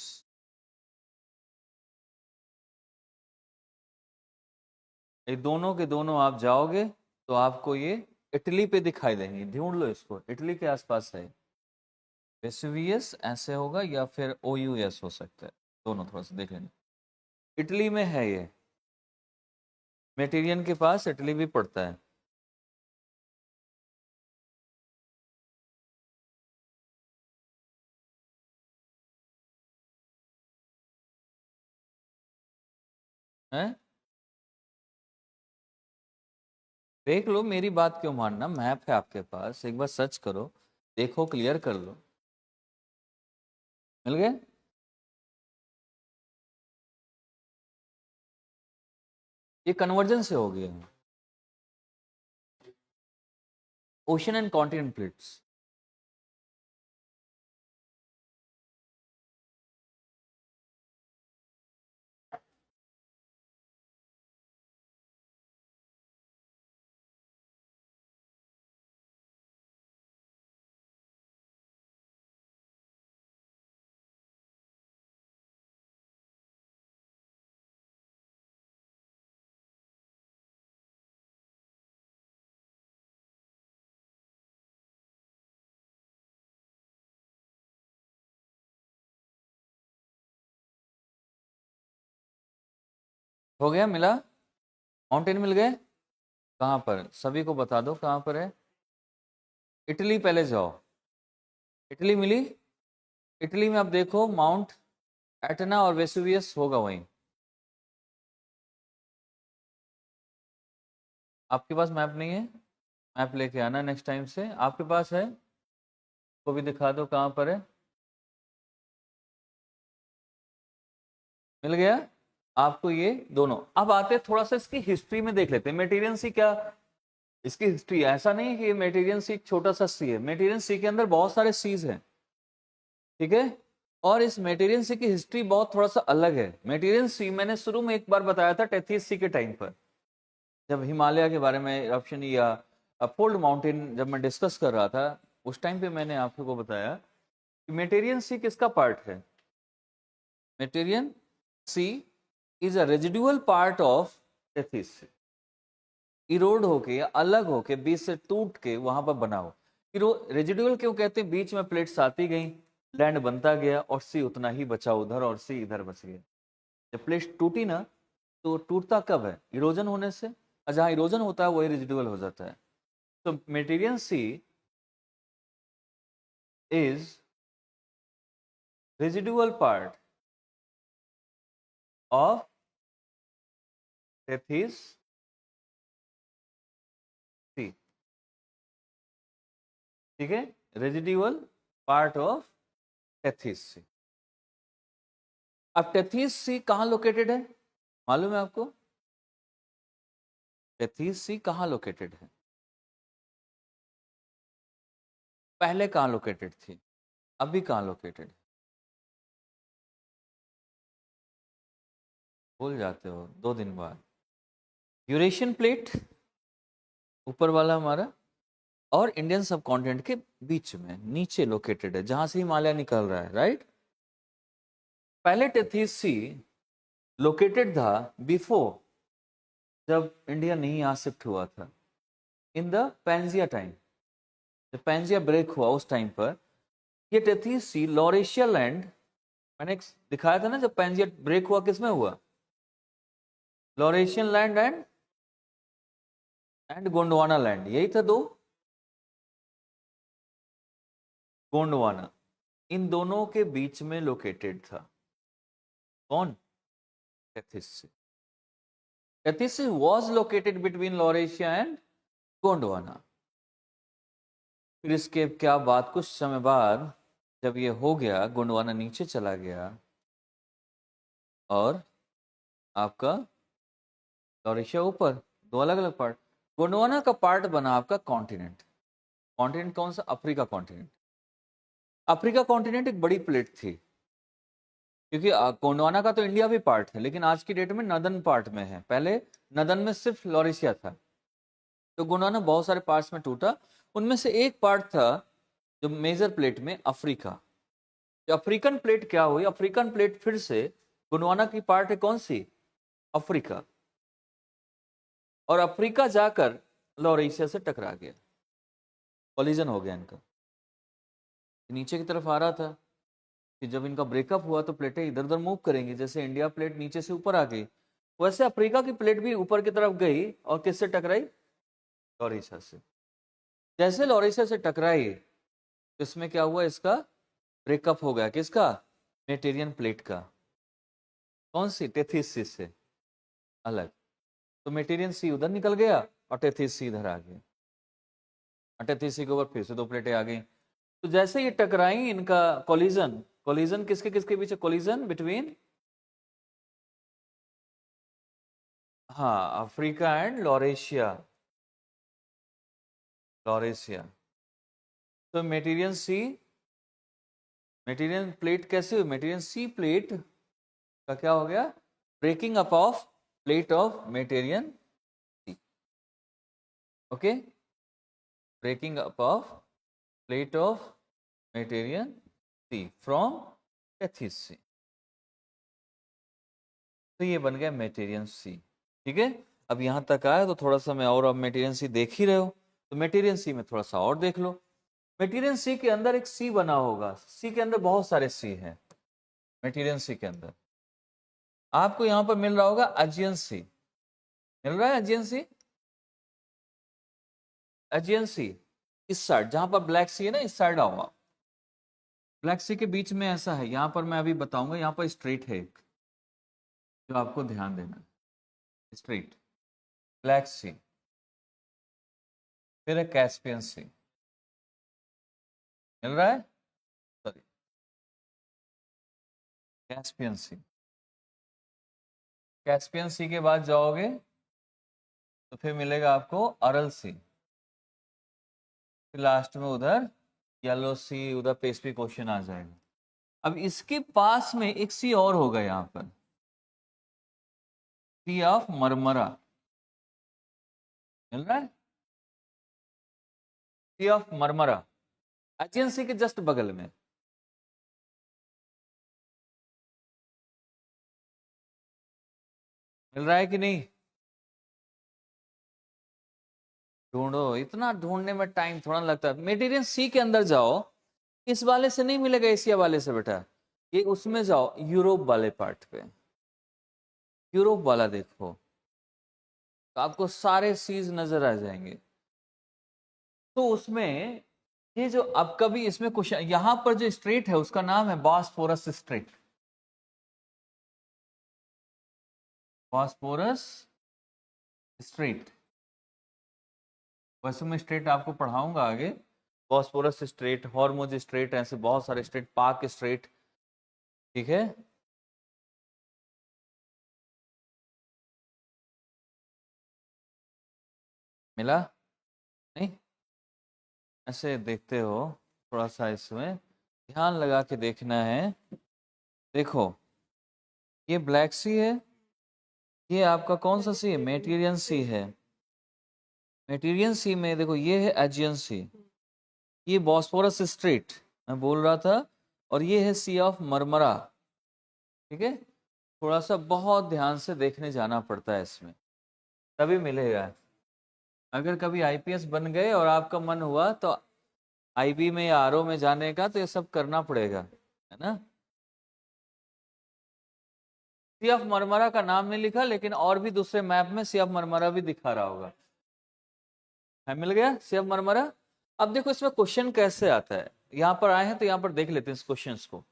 ये दोनों के दोनों आप जाओगे तो आपको ये इटली पे दिखाई देंगे, ढूंढ लो इसको, इटली के आसपास है। वेसुवियस ऐसे होगा, या फिर OUS हो सकता है, दोनों थोड़ा सा देख लेना। इटली में है ये, मेटीरियन के पास इटली भी पड़ता है। हैं, देख लो, मेरी बात क्यों मानना, मैप है आपके पास, एक बार सर्च करो, देखो, क्लियर कर लो। मिल गए। ये कन्वर्जन से हो गया, ओशन एंड कॉन्टिनेंट प्लेट्स। हो गया, मिला, माउंटेन मिल गए। कहाँ पर, सभी को बता दो कहाँ पर है। इटली पहले जाओ, इटली मिली, इटली में आप देखो माउंट एटना और वेसुवियस होगा वहीं। आपके पास मैप नहीं है? मैप लेके आना नेक्स्ट टाइम से। आपके पास है? को भी दिखा दो कहाँ पर है। मिल गया आपको ये दोनों। अब आते हैं थोड़ा सा इसकी हिस्ट्री में देख लेते हैं। मेटीरियन सी क्या, इसकी हिस्ट्री, ऐसा नहीं कि मेटीरियन सी एक छोटा सा सी है, मेटीरियन सी के अंदर बहुत सारे सीज हैं, ठीक है। और इस मेटीरियन सी की हिस्ट्री बहुत थोड़ा सा अलग है। मेटीरियन सी मैंने शुरू में एक बार बताया था टेथीस सी के टाइम पर, जब हिमालय के बारे में इरप्शन या फोल्ड माउंटेन जब मैं डिस्कस कर रहा था, उस टाइम पे मैंने आप लोगों को बताया कि मेटेरियन सी किसका पार्ट है। Mediterranean sea is a residual part of Tethys sea, erode होके या अलग होके बीच से टूट के वहां पर बना हो। रेजिडुअल क्यों कहते हैं? बीच में प्लेट्स आती गई, लैंड बनता गया और सी उतना ही बचा उधर और सी इधर बच गया। जब प्लेट टूटी ना, तो टूटता कब है? इरोजन होने से, और जहां इरोजन होता है वही रेजिडुअल हो जाता है। तो Mediterranean sea is residual part of Tethys sea, ठीक है, residual part of Tethys sea. अब टेथीस सी कहां लोकेटेड है मालूम है आपको? टेथीस सी कहां लोकेटेड है? पहले कहां लोकेटेड थी, अभी कहां लोकेटेड है? भूल जाते हो 2 दिन बाद। यूरेशियन प्लेट ऊपर वाला हमारा, और इंडियन सब कॉन्टिनेंट के बीच में नीचे लोकेटेड है, जहां से हिमालय निकल रहा है, राइट। पहले टेथीस सी लोकेटेड था बिफोर, जब इंडिया नहीं यहाँ शिफ्ट हुआ था, इन द पैंजिया टाइम। जब पैंजिया ब्रेक हुआ उस टाइम पर ये टेथीस सी लॉरेशिया लैंड, मैंने दिखाया था ना, जब पैंजिया ब्रेक हुआ किसमें हुआ? Laurentian land and Gondwana land, यही था दो। गोंडवाना, इन दोनों के बीच में लोकेटेड था कौन? Tethys sea. Tethys sea was located between Laurasia and Gondwana. फिर इसके क्या बात, कुछ समय बाद जब ये हो गया, गोंडवाना नीचे चला गया और आपका लॉरेशिया ऊपर, दो अलग अलग पार्ट। गोंडवाना का पार्ट बना आपका कॉन्टिनेंट। कॉन्टिनेंट कौन सा? Africa continent. अफ्रीका कॉन्टिनेंट एक बड़ी प्लेट थी, क्योंकि गोंडवाना का तो इंडिया भी पार्ट है, लेकिन आज की डेट में नदन पार्ट में है। पहले नदन में सिर्फ लॉरेशिया था, तो गोंडवाना बहुत सारे पार्ट्स में टूटा। उनमें से एक पार्ट था जो मेजर प्लेट में अफ्रीका। जो अफ्रीकन प्लेट क्या हुई? अफ्रीकन प्लेट फिर से गोंडवाना की पार्ट है कौन सी? अफ्रीका। और अफ्रीका जाकर लॉरेशिया से टकरा गया, कोलिजन हो गया इनका। नीचे की तरफ आ रहा था कि जब इनका ब्रेकअप हुआ तो प्लेटें इधर उधर मूव करेंगी, जैसे इंडिया प्लेट नीचे से ऊपर आ गई, वैसे अफ्रीका की प्लेट भी ऊपर की तरफ गई और किससे टकराई? लॉरेशिया से। जैसे लॉरेशिया से टकराई तो इसमें क्या हुआ? इसका ब्रेकअप हो गया। किसका? मेटेरियन प्लेट का। कौन सी? टेथीस सी से अलग। तो मेटेरियन सी उधर निकल गया और टेथीस सी इधर आ गया, और टेथीस सी के ऊपर फिर से दो प्लेटें आ गई। तो जैसे ये टकराई, इनका कोलिजन, कोलिजन किसके किसके बीच? कोलिजन बिटवीन, हाँ, अफ्रीका एंड लॉरेशिया। लॉरेशिया। तो मेटेरियन सी, मेटेरियन प्लेट कैसे हुई? मेटेरियन सी प्लेट का क्या हो गया? Breaking up of plate of Mediterranean sea. Okay, breaking up of plate of Mediterranean sea from Tethys sea. तो ये बन गया मेटेरियन सी, ठीक है। अब यहां तक आया तो थोड़ा सा मैं, और अब मेटेरियन सी देख ही रहे हो, तो मेटेरियन सी में थोड़ा सा और देख लो। मेटेरियन सी के अंदर एक सी बना होगा, सी के अंदर बहुत सारे सी हैं। मेटेरियन सी के अंदर आपको यहां पर मिल रहा होगा अजियन सी, मिल रहा है अजियन सी, अजियन सी। इस साइड जहां पर ब्लैक सी है ना, इस साइड आओ आप। ब्लैक सी के बीच में ऐसा है, यहां पर मैं अभी बताऊंगा, यहां पर स्ट्रेट है एक, जो आपको ध्यान देना है। स्ट्रेट ब्लैक सी, फिर है कैस्पियन सी। मिल रहा है? सॉरी, कैस्पियन सी। कैस्पियन सी के बाद जाओगे तो फिर मिलेगा आपको अरल सी, फिर लास्ट में उधर येलो सी, उधर पेसिफिक ओशन आ जाएगा। अब इसके पास में एक सी और होगा यहाँ पर, सी ऑफ मरमरा। मिल रहा है? सी ऑफ मरमरा एजियन सी के जस्ट बगल में। मिल रहा है कि नहीं? ढूंढो, इतना ढूंढने में टाइम थोड़ा लगता है। मेडिटेरियन सी के अंदर जाओ, इस वाले से नहीं मिलेगा, एशिया वाले से बेटा, ये उसमें जाओ यूरोप वाले पार्ट पे, यूरोप वाला देखो तो आपको सारे सीज नजर आ जाएंगे। तो उसमें ये जो अब कभी इसमें क्वेश्चन, यहां पर जो स्ट्रेट है उसका नाम है बॉस्फोरस स्ट्रेट। बॉस्फोरस स्ट्रेट, वैसे मैं स्ट्रेट आपको पढ़ाऊंगा आगे। बॉस्फोरस स्ट्रेट, हॉर्मुज स्ट्रेट, ऐसे बहुत सारे स्ट्रेट, पाक स्ट्रेट। ठीक है, मिला? नहीं? ऐसे देखते हो, थोड़ा सा इसमें ध्यान लगा के देखना है। देखो, ये ब्लैक सी है, ये आपका कौन सा सी है? मेटीरियन सी है। मेटीरियन सी में देखो ये है एजियन सी, ये बॉस्फोरस स्ट्रेट मैं बोल रहा था, और ये है सी ऑफ मरमरा। ठीक है, थोड़ा सा बहुत ध्यान से देखने जाना पड़ता है इसमें, तभी मिलेगा। अगर कभी आईपीएस बन गए और आपका मन हुआ तो आईबी में या आरओ में जाने का, तो ये सब करना पड़ेगा, है ना। सी ऑफ मरमरा का नाम नहीं लिखा, लेकिन और भी दूसरे मैप में सी ऑफ मरमरा भी दिखा रहा होगा। है, मिल गया सी ऑफ मरमरा। अब देखो इसमें क्वेश्चन कैसे आता है, यहाँ पर आए हैं तो यहाँ पर देख लेते हैं इस क्वेश्चन को।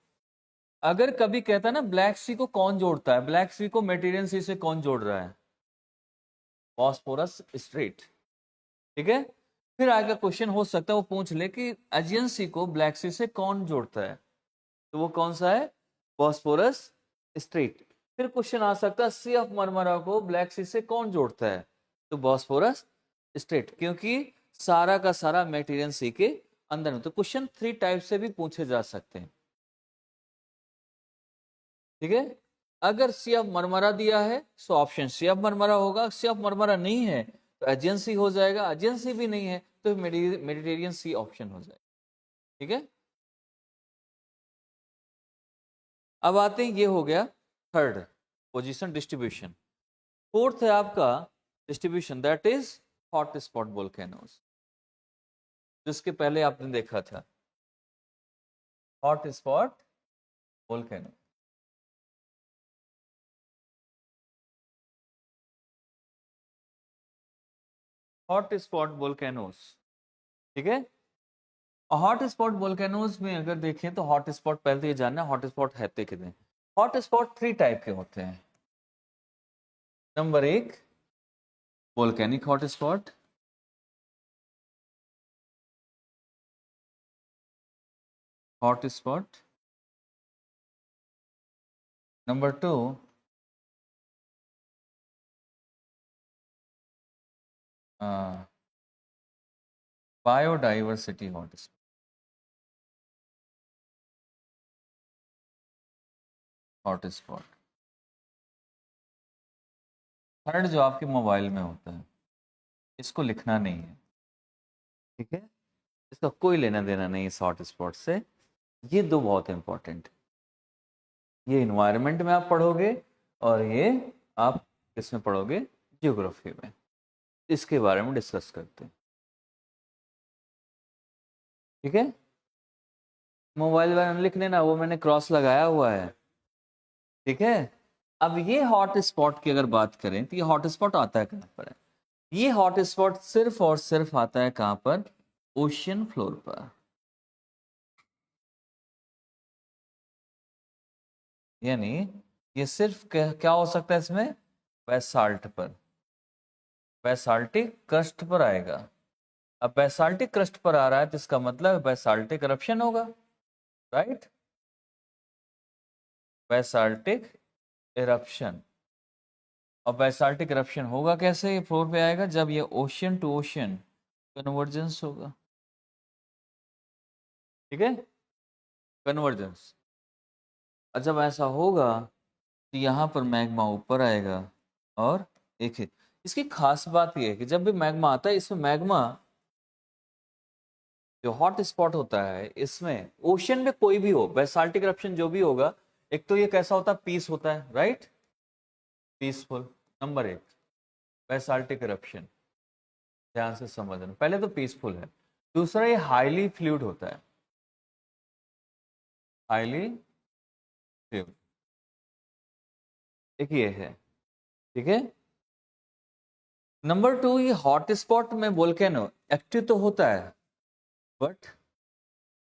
अगर कभी कहता है ना ब्लैक सी को कौन जोड़ता है, ब्लैक सी को मेटीरियन सी से कौन जोड़ रहा है? Bosphorus straight. ठीक है, फिर आगे क्वेश्चन हो सकता है वो पूछ ले कि एजियन सी को ब्लैक सी से कौन जोड़ता है, तो वो कौन सा है? Bosphorus straight. फिर क्वेश्चन आ सकता है सी ऑफ मरमरा को ब्लैक सी से कौन जोड़ता है, तो बॉस्फोरस स्ट्रेट, क्योंकि सारा का सारा मेटीरियल सी के अंदर में। तो क्वेश्चन 3 टाइप से भी पूछे जा सकते हैं। ठीक है, अगर सी ऑफ मरमरा दिया है तो ऑप्शन सी ऑफ मरमरा होगा, सी ऑफ मरमरा नहीं है तो एजेंसी हो जाएगा, एजेंसी भी नहीं है तो मेडिटेरियन सी ऑप्शन हो जाएगा। ठीक है, अब आते हैं, ये हो गया थर्ड पोजीशन डिस्ट्रीब्यूशन। फोर्थ है आपका distribution, that is hot spot volcanoes, जिसके पहले आपने देखा था hot spot volcano. Hot spot volcanoes, ठीक है। हॉट स्पॉट वोल्केनोज में अगर देखें तो हॉट स्पॉट, पहले तो ये जानना हॉट स्पॉट है कितने। हॉट स्पॉट 3 टाइप के होते हैं। Number 1 volcanic hot spot, hot spot. Number 2 biodiversity hot spot, hot spot. Third जो आपके मोबाइल में होता है, इसको लिखना नहीं है, ठीक है, इसका कोई लेना देना नहीं इस हॉट स्पॉट से। ये दो बहुत इंपॉर्टेंट, ये इन्वायरमेंट में आप पढ़ोगे और ये आप किसमें पढ़ोगे? ज्योग्राफी में। इसके बारे में डिस्कस करते हैं, ठीक है। मोबाइल में लिख लेना, वो मैंने क्रॉस लगाया हुआ है, ठीक है। अब ये हॉट स्पॉट की अगर बात करें तो ये हॉट स्पॉट आता है कहाँ पर है? ये हॉट स्पॉट सिर्फ और सिर्फ आता है कहाँ पर? ओशियन फ्लोर पर, यानी ये सिर्फ क्या हो सकता है इसमें, बेसाल्ट पर, बेसाल्टिक क्रस्ट पर आएगा। अब बेसाल्टिक क्रस्ट पर आ रहा है तो इसका मतलब बेसाल्टिक eruption होगा, राइट, बेसाल्टिक eruption। और बेसाल्टिक eruption होगा कैसे, ये फ्लोर पे आएगा जब ये ओशियन टू ओशियन कन्वर्जेंस होगा, ठीक है, कन्वर्जेंस। और जब ऐसा होगा तो यहाँ पर मैग्मा ऊपर आएगा। और एक इसकी खास बात यह है कि जब भी मैग्मा आता है इसमें मैग्मा जो हॉट स्पॉट होता है, इसमें ओशन में कोई भी हो बेसाल्टिक eruption जो भी होगा, एक तो ये कैसा होता है, पीस होता है, राइट, पीसफुल, नंबर एक, बेसाल्टिक eruption, ध्यान से समझना, पहले तो पीसफुल है। दूसरा ये हाईली फ्लूइड होता है, हाईली फ्लूइड, एक ये है, ठीक है। नंबर टू, ये हॉट स्पॉट में वोल्केनो एक्टिव तो होता है बट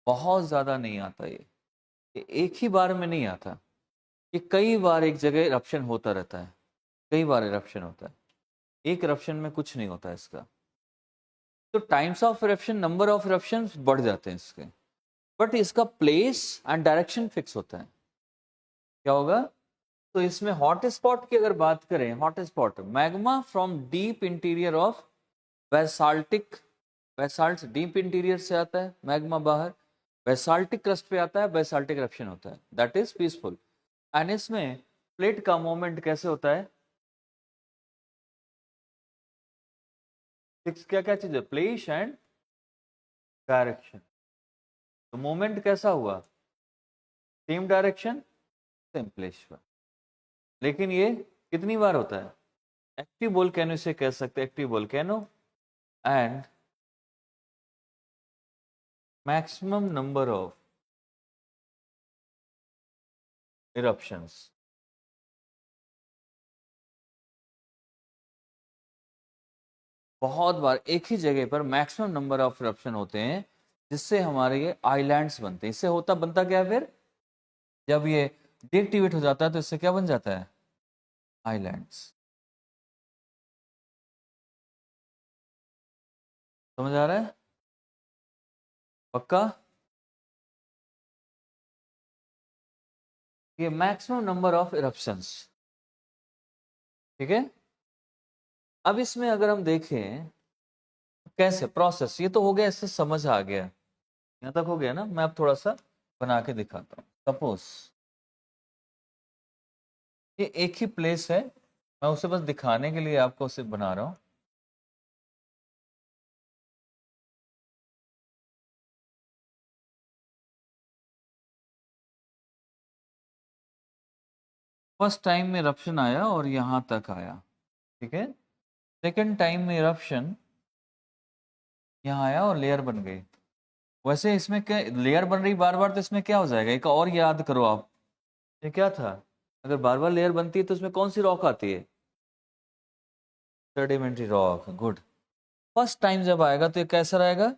बहुत ज्यादा नहीं आता, ये एक ही बार में नहीं आता, ये कई बार एक जगह eruption होता रहता है, कई बार eruption होता है, एक eruption में कुछ नहीं होता इसका। तो times of eruption, number of eruptions बढ़ जाते हैं इसके, बट इसका प्लेस एंड डायरेक्शन फिक्स होता है। क्या होगा, तो इसमें हॉट स्पॉट की अगर बात करें, hot spot magma from deep interior of basaltic, basalt deep interior से आता है मैग्मा बाहर, बेसाल्टिक क्रस्ट पे आता है, बेसाल्टिक eruption होता है, दैट इज पीसफुल। एंड इसमें प्लेट का मूवमेंट कैसे होता है, सिक्स क्या क्या चीज है, प्लेस एंड डायरेक्शन। तो मूवमेंट कैसा हुआ, सेम डायरेक्शन सेम प्लेस पर, लेकिन ये कितनी बार होता है, एक्टिव वोल्केनो से कह सकते हैं, active volcano and maximum number of eruptions, बहुत बार एक ही जगह पर मैक्सिमम नंबर ऑफ eruption होते हैं, जिससे हमारे ये आइलैंड्स बनते हैं। इससे होता बनता क्या है फिर, जब ये डीएक्टिवेट हो जाता है तो इससे क्या बन जाता है, आइलैंड्स। समझ आ रहा है, पक्का, ये मैक्सिमम नंबर ऑफ eruptions, ठीक है। अब इसमें अगर हम देखें कैसे प्रोसेस, ये तो हो गया, इससे समझ आ गया, यहाँ तक हो गया ना। मैं अब थोड़ा सा बना के दिखाता हूँ। सपोज ये एक ही प्लेस है, मैं उसे बस दिखाने के लिए आपको उसे बना रहा हूँ। फर्स्ट टाइम में eruption आया और यहाँ तक आया, ठीक है। सेकेंड टाइम में eruption यहाँ आया और लेयर बन गई। वैसे इसमें क्या लेयर बन रही बार बार, तो इसमें क्या हो जाएगा, एक और याद करो आप, ये क्या था, अगर बार बार लेयर बनती है तो इसमें कौन सी रॉक आती है, sedimentary rock, good. First time जब आएगा तो ये कैसा रहेगा,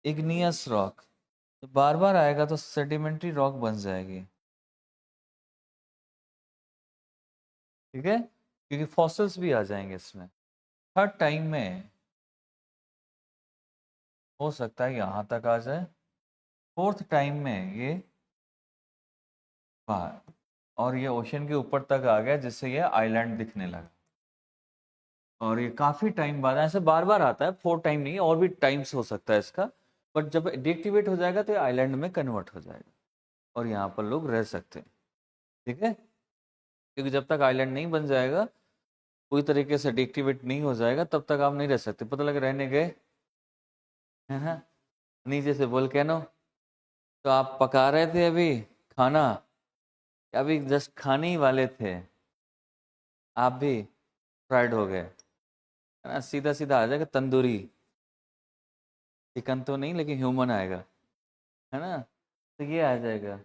इग्नियस रॉक, तो बार बार आएगा तो सेडिमेंट्री रॉक बन जाएगी, ठीक है, क्योंकि फॉसिल्स भी आ जाएंगे इसमें। थर्ड टाइम में हो सकता है यहाँ तक आ जाए, फोर्थ टाइम में ये बाहर, और ये ओशन के ऊपर तक आ गया, जिससे ये आइलैंड दिखने लगा। और ये काफी टाइम बाद, ऐसे बार बार आता है, फोर टाइम नहीं, और भी टाइम्स हो सकता है इसका, बट जब डीएक्टिवेट हो जाएगा तो ये आइलैंड में कन्वर्ट हो जाएगा और यहाँ पर लोग रह सकते हैं, ठीक है। क्योंकि जब तक आइलैंड नहीं बन जाएगा, पूरी तरीके से डीएक्टिवेट नहीं हो जाएगा, तब तक आप नहीं रह सकते। पता लग रहने गए है ना, नीचे से वोल्केनो, तो आप पका रहे थे अभी खाना, अभी जस्ट खाने ही वाले थे, आप भी फ्राइड हो गए, है ना, सीधा सीधा आ जाएगा तंदूरी, चिकन तो नहीं लेकिन ह्यूमन आएगा, है ना, तो ये आ जाएगा,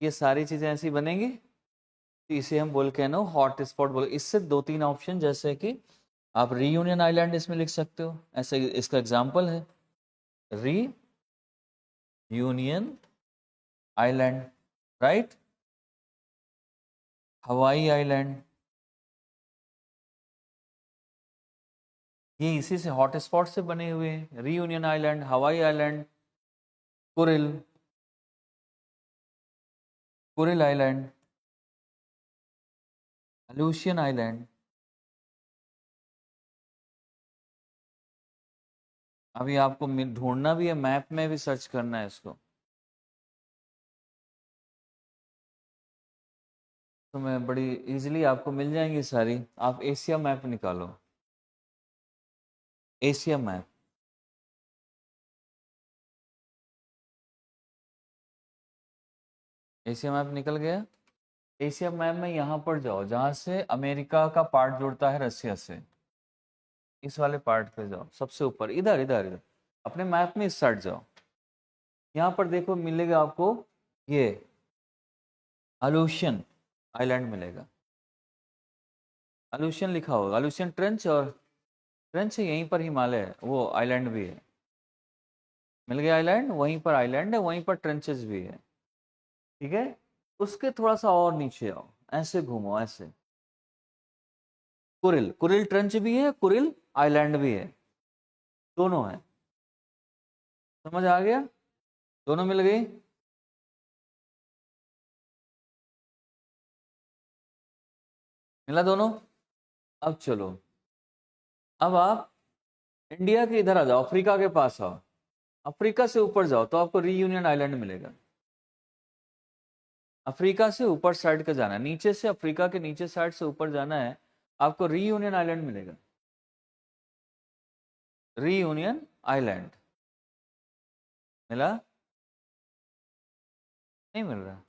ये सारी चीज़ें ऐसी बनेंगी, तो इसे हम वोल्केनो हॉट स्पॉट बोल। इससे दो तीन ऑप्शन, जैसे कि आप रीयूनियन आइलैंड इसमें लिख सकते हो, ऐसे इसका एग्जाम्पल है, Reunion island, right, Hawaii island, ये इसी से हॉटस्पॉट से बने हुए हैं। Reunion island, Hawaii island, Kuril, Kuril island, Aleutian island. अभी आपको ढूंढना भी है, मैप में भी सर्च करना है इसको, तो मैं बड़ी इजीली आपको मिल जाएंगी सारी। आप एशिया मैप निकालो, एशिया मैप, एशिया मैप निकल गया। एशिया मैप में यहाँ पर जाओ जहाँ से अमेरिका का पार्ट जुड़ता है रसिया से, इस वाले पार्ट पे जाओ, सबसे ऊपर, इधर इधर इधर अपने मैप में इस साइड जाओ। यहाँ पर देखो मिलेगा आपको ये अलूशियन आइलैंड मिलेगा। अलूशियन लिखा होगा, अलूशियन ट्रेंच, और ट्रेंच यहीं पर हिमालय है, वो आइलैंड भी है। मिल गया आइलैंड, वहीं पर आइलैंड है, वहीं पर ट्रेंचेस भी है। ठीक है, उसके थोड़ा सा और नीचे आओ, ऐसे घूमो ऐसे, कुरिल, कुरिल ट्रेंच भी है, कुरिल आइलैंड भी है, दोनों है। समझ आ गया, दोनों मिल गई। मिला दोनों। अब चलो, अब आप इंडिया के इधर आ जाओ, अफ्रीका के पास आओ, अफ्रीका से ऊपर जाओ तो आपको रीयूनियन आइलैंड मिलेगा। अफ्रीका से ऊपर साइड का जाना है, नीचे से, अफ्रीका के नीचे साइड से ऊपर जाना है, आपको रीयूनियन आइलैंड मिलेगा। रीयूनियन आइलैंड मिला, नहीं मिल रहा।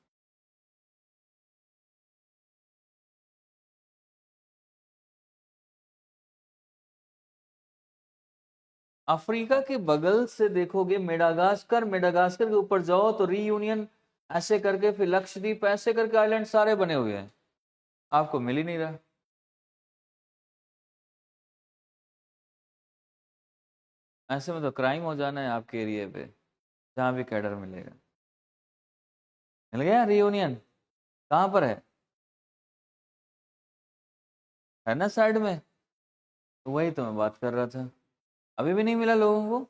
अफ्रीका के बगल से देखोगे मेडागास्कर, मेडागास्कर के ऊपर जाओ तो रीयूनियन, ऐसे करके फिर लक्षद्वीप, ऐसे करके आइलैंड सारे बने हुए हैं, आपको मिल ही नहीं रहा। ऐसे में तो क्राइम हो जाना है आपके एरिया पे, जहां भी कैडर मिलेगा। मिल गया रीयूनियन, कहाँ पर है ना साइड में, तो वही तो मैं बात कर रहा था। अभी भी नहीं मिला लोगों को।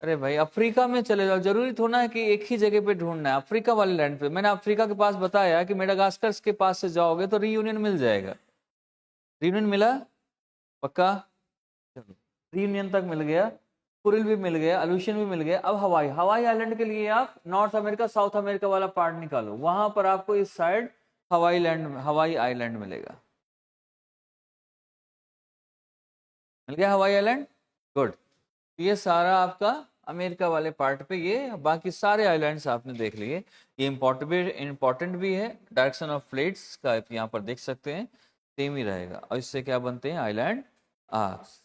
अरे भाई अफ्रीका में चले जाओ, जरूरी थोड़ा है कि एक ही जगह पे ढूंढना है, अफ्रीका वाले लैंड पे। मैंने अफ्रीका के पास बताया कि मेडागास्कर के पास से जाओगे तो रीयूनियन मिल जाएगा। रीयूनियन मिला पक्का, चलो रीयूनियन तक मिल गया, कुरिल भी मिल गया, अलूशियन भी मिल गया। अब हवाई, हवाई आइलैंड के लिए आप नॉर्थ अमेरिका साउथ अमेरिका वाला पार्ट निकालो, वहां पर आपको इस साइड हवाई लैंड, हवाई आइलैंड मिलेगा। मिल गया हवाई आइलैंड, गुड। ये सारा आपका अमेरिका वाले पार्ट पे, ये बाकी सारे आइलैंड्स आपने देख लिए। ये इंपॉर्टेंट भी है, डायरेक्शन ऑफ फ्लेट्स का आप यहाँ पर देख सकते हैं, सेम ही रहेगा। और इससे क्या बनते हैं, आइलैंड आर्क्स।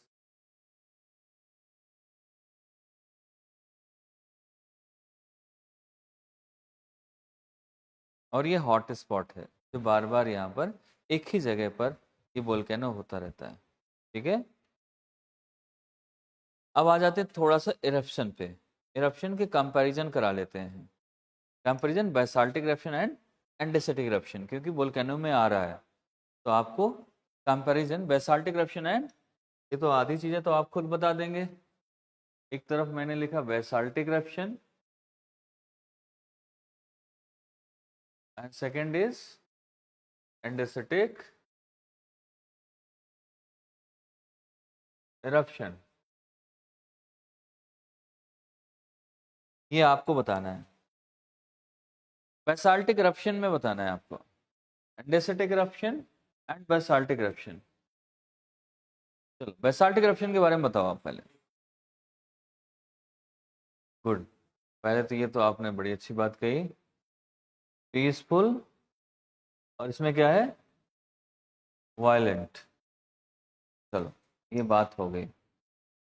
और ये हॉट स्पॉट है, जो बार बार यहाँ पर एक ही जगह पर ये वोल्केनो होता रहता है। ठीक है, अब आ जाते हैं थोड़ा सा इरप्शन पे, इरप्शन के कंपैरिजन करा लेते हैं। Comparison basaltic eruption and andesitic eruption, क्योंकि वोल्केनो में आ रहा है, तो आपको कंपैरिजन बेसाल्टिक इरप्शन एंड, ये तो आधी चीजें तो आप खुद बता देंगे। एक तरफ मैंने लिखा basaltic eruption and second is andesitic eruption, ये आपको बताना है। बेसाल्टिक इरप्शन में बताना है आपको, एंडेसिटिक इरप्शन एंड बेसाल्टिक इरप्शन। चलो बेसाल्टिक इरप्शन के बारे में बताओ आप पहले। गुड, पहले तो ये तो आपने बड़ी अच्छी बात कही, पीसफुल, और इसमें क्या है, वायलेंट। चलो ये बात हो गई,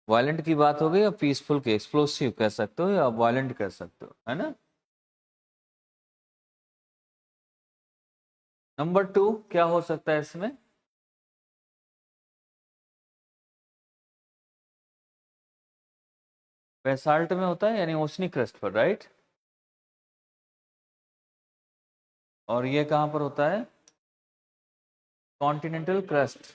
वायलेंट की बात हो गई। और पीसफुल के एक्सप्लोसिव कह सकते हो या वायलेंट कह सकते हो, है ना। नंबर 2 क्या हो सकता है इसमें, बेसाल्ट में होता है यानी ओशनी क्रस्ट पर, राइट। और ये कहाँ पर होता है? Continental crust.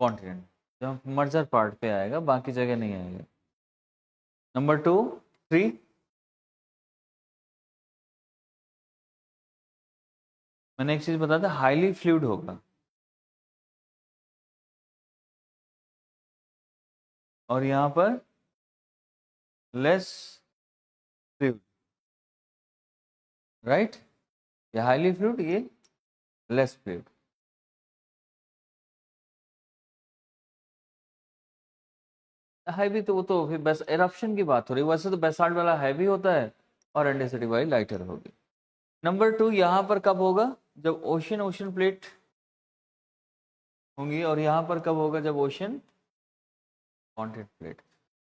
कॉन्टिनेंट जब मर्जर पार्ट पे आएगा, बाकी जगह नहीं आएगा। नंबर 2, 3, मैंने एक चीज बताया था, हाईली फ्लूइड होगा। और यहाँ पर लेस फ्लूइड, राइट। ये हाईली फ्लूइड, ये लेस फ्लूइड। हैवी तो वो तो फिर बस एरप्शन की बात हो रही है, वैसे तो बेसाल्ट वाला हैवी होता है और एंडेसिटी वाली लाइटर होगी। नंबर 2 यहाँ पर कब होगा? जब ओशन ओशन प्लेट होंगी। और यहाँ पर कब होगा? जब ओशन कॉन्टिनेंट प्लेट।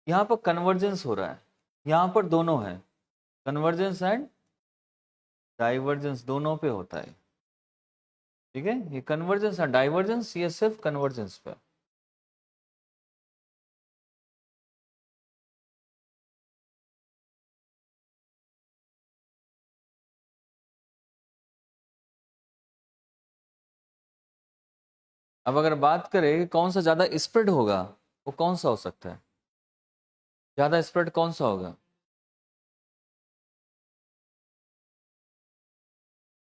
यहाँ पर कन्वर्जेंस हो रहा है, यहाँ पर दोनों है, कन्वर्जेंस एंड डाइवर्जेंस दोनों पे होता है, ठीक है। ये कन्वर्जेंस और डाइवर्जेंस, ये सिर्फ कन्वर्जेंस पे। अब अगर बात करें कि कौन सा ज्यादा स्प्रेड होगा, वो कौन सा हो सकता है? ज्यादा स्प्रेड कौन सा होगा?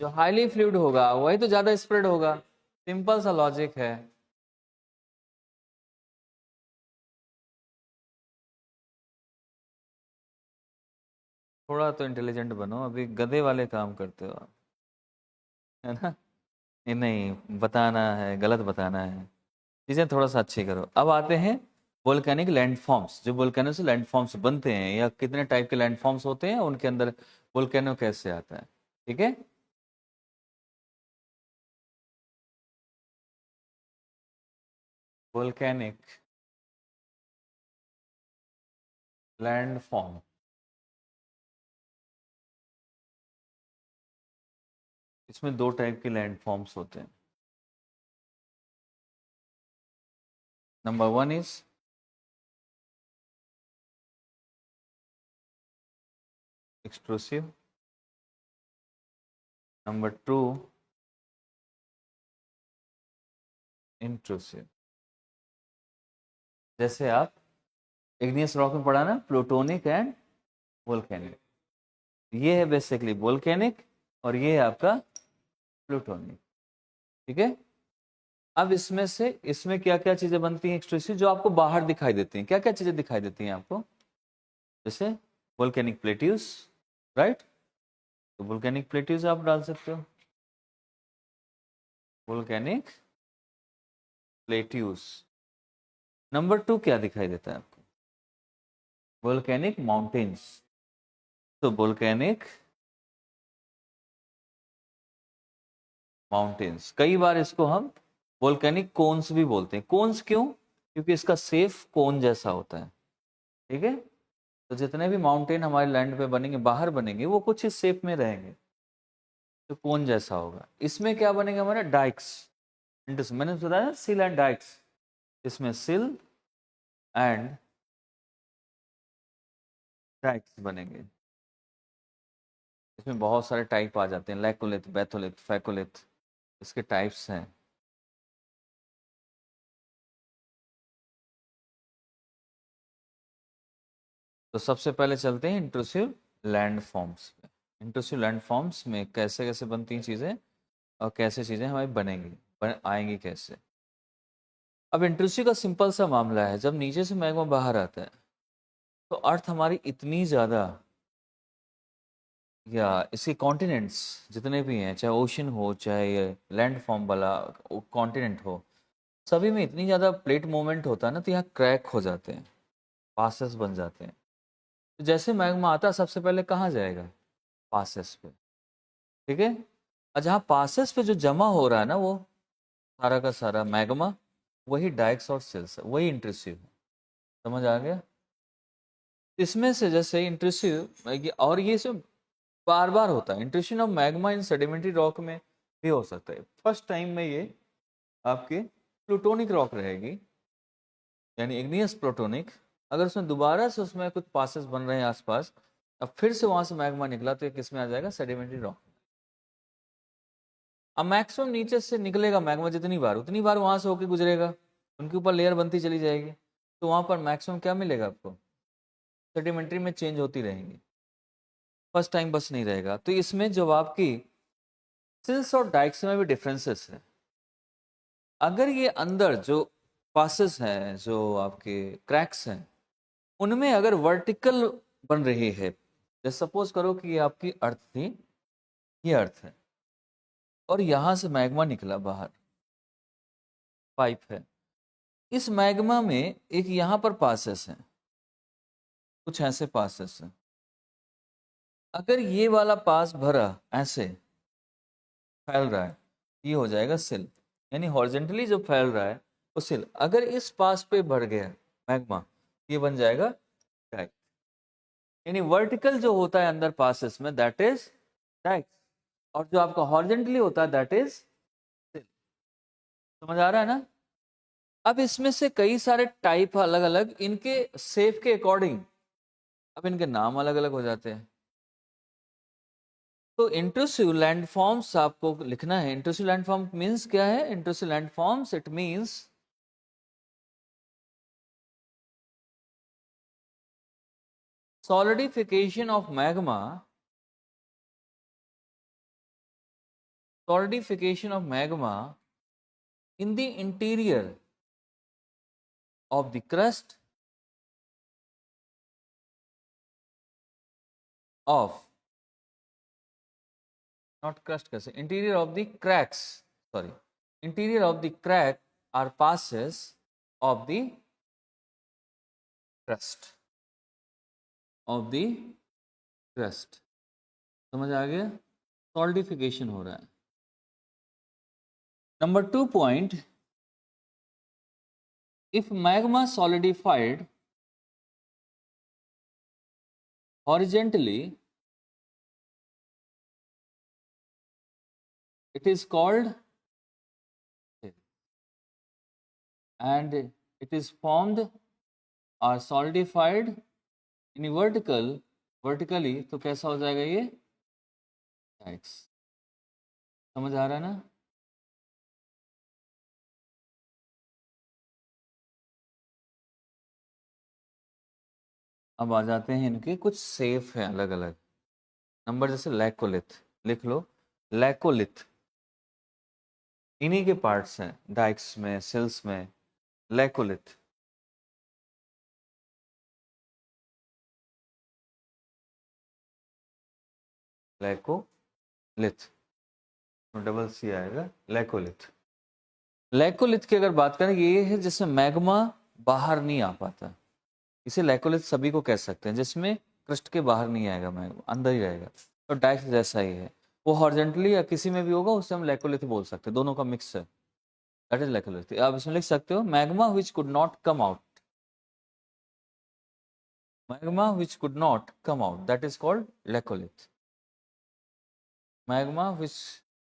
जो हाईली फ्लूइड होगा वही तो ज्यादा स्प्रेड होगा, सिंपल सा लॉजिक है। थोड़ा तो इंटेलिजेंट बनो, अभी गधे वाले काम करते हो आप, है ना। ये नहीं बताना है, गलत बताना है, चीजें थोड़ा सा अच्छी करो। अब आते हैं वोल्केनिक लैंडफॉर्म्स, जो वोल्केनो से लैंडफॉर्म्स बनते हैं, या कितने टाइप के लैंडफॉर्म्स होते हैं, उनके अंदर वोल्केनो कैसे आता है, ठीक है। वोल्केनिक लैंडफॉर्म, इसमें दो टाइप के लैंडफॉर्म्स होते हैं। Number 1 is extrusive, number 2 intrusive. जैसे आप इग्नियस रॉक में पढ़ा ना, प्लूटोनिक एंड वोल्केनिक। ये है बेसिकली वोल्केनिक और ये है आपका प्लूटोनिक, ठीक है। अब इसमें से इसमें क्या क्या चीजें बनती हैं एक्सट्रूसिव, जो आपको बाहर दिखाई देती हैं? क्या क्या चीजें दिखाई देती हैं आपको? जैसे वोल्केनिक प्लेट्यूस, राइट। तो वोल्केनिक प्लेट्यूस आप डाल सकते हो, वोल्केनिक प्लेट्यूस। नंबर 2 क्या दिखाई देता है आपको? Volcanic mountains. तो वोल्केनिक माउंटेन्स, कई बार इसको हम वोल्केनिक कोन्स भी बोलते हैं। कोन्स क्यों? क्योंकि इसका शेप कोन जैसा होता है, ठीक है। तो जितने भी माउंटेन हमारे लैंड पे बनेंगे, बाहर बनेंगे, वो कुछ इस शेप में रहेंगे, तो कोन जैसा होगा। इसमें क्या बनेगा हमारा? डाइक्स। मैंने बताया सिल एंड डाइक्स, इसमें सिल एंड डाइक्स बनेंगे। इसमें बहुत सारे टाइप आ जाते हैं, लैकोलिथ, बैथोलिथ, फैकोलिथ, इसके टाइप्स हैं। तो सबसे पहले चलते हैं इंट्रूसिव लैंड फॉर्म्स पे। इंट्रूसिव लैंड फॉर्म्स में कैसे कैसे बनती हैं चीज़ें, और कैसे चीज़ें हमारी बनेंगी, आएंगी कैसे। अब इंट्रूसिव का सिंपल सा मामला है, जब नीचे से मैग्मा बाहर आता है, तो अर्थ हमारी इतनी ज़्यादा, या इसके कॉन्टिनेंट्स जितने भी हैं, चाहे ओशन हो चाहे लैंड फॉर्म वाला कॉन्टिनेंट हो, सभी में इतनी ज़्यादा प्लेट मूवमेंट होता है ना, तो यहाँ क्रैक हो जाते हैं, पासेस बन जाते हैं। तो जैसे मैग्मा आता है, सबसे पहले कहाँ जाएगा? पासेस पे, ठीक है। और जहाँ पासेस पे जो जमा हो रहा है ना, वो सारा का सारा मैग्मा, वही डाइक्स और सिल्स है, वही इंट्रूसिव है। समझ आ गया? इसमें से जैसे इंट्रूसिव, और ये सब बार बार होता है। Intrusion of magma in sedimentary rock में भी हो सकता है। फर्स्ट टाइम में ये आपके प्लूटोनिक रॉक रहेगी, यानी इग्नियस प्लूटोनिक। अगर उसमें दोबारा से उसमें कुछ पासेस बन रहे हैं आसपास, अब फिर से वहां से मैग्मा निकला, तो ये किस में आ जाएगा? Sedimentary rock. अब मैक्सिमम नीचे से निकलेगा मैग्मा जितनी बार, उतनी बार वहां से होकर गुजरेगा, उनके ऊपर लेयर बनती चली जाएगी, तो वहां पर मैक्सिमम क्या मिलेगा आपको? सेडिमेंट्री में चेंज होती रहेंगी, फर्स्ट टाइम बस नहीं रहेगा। तो इसमें जो आपकी सिल्स और डाइक्स में भी डिफरेंसेस है। अगर ये अंदर जो पासेस हैं, जो आपके क्रैक्स हैं, उनमें अगर वर्टिकल बन रही है, जैसे सपोज करो कि ये आपकी अर्थ थी, ये अर्थ है, और यहां से मैग्मा निकला बाहर, पाइप है, इस मैग्मा में एक यहां पर पासेस हैं, कुछ ऐसे पासेस हैं। अगर ये वाला पास भरा ऐसे फैल रहा है, ये हो जाएगा सिल, यानी हॉरिजेंटली जो फैल रहा है वो सिल। अगर इस पास पे बढ़ गया मैग्मा, ये बन जाएगा डाइक, यानी वर्टिकल जो होता है अंदर पासेस में, दैट इज डाइक, और जो आपका हॉरिजेंटली होता है दैट इज सिल। समझ आ रहा है ना? अब इसमें से कई सारे टाइप अलग अलग, इनके शेप के अकॉर्डिंग अब इनके नाम अलग अलग हो जाते हैं। तो इंट्रूसिव लैंडफॉर्म्स आपको लिखना है। इंट्रूसिव लैंडफॉर्म मींस क्या है? Intrusive landforms it means solidification of magma, solidification of magma in the interior of the crust of, not crust कैसे, interior of the cracks, sorry, interior of the crack are passes of the crust, of the crust। समझ आ गया? Solidification हो रहा है। Number 2 point, if magma solidified horizontally, it is called, and it is formed or solidified in vertically, तो कैसा हो जाएगा ये? dikes। समझ आ रहा है ना? अब आ जाते हैं इनके कुछ सेफ हैं अलग अलग नंबर, जैसे लैकोलिथ, लिख लो लैकोलिथ, इन्हीं के पार्ट्स हैं डाइक्स में, सिल्स में। लैकोलिथ, लैकोलिथ, डबल सी आएगा, लैकोलिथ। लैकोलिथ की अगर बात करें, ये है जिसमें मैग्मा बाहर नहीं आ पाता, इसे लैकोलिथ सभी को कह सकते हैं, जिसमें क्रस्ट के बाहर नहीं आएगा मैग्मा, अंदर ही रहेगा। तो डाइक्स जैसा ही है, वो हॉरिजेंटली या किसी में भी होगा, उससे हम लैकोलिथ बोल सकते हैं, दोनों का मिक्स है, दैट इज लैकोलिथ। आप इसमें लिख सकते हो magma which could not come out, magma which could not come out, that is called laccolith। magma which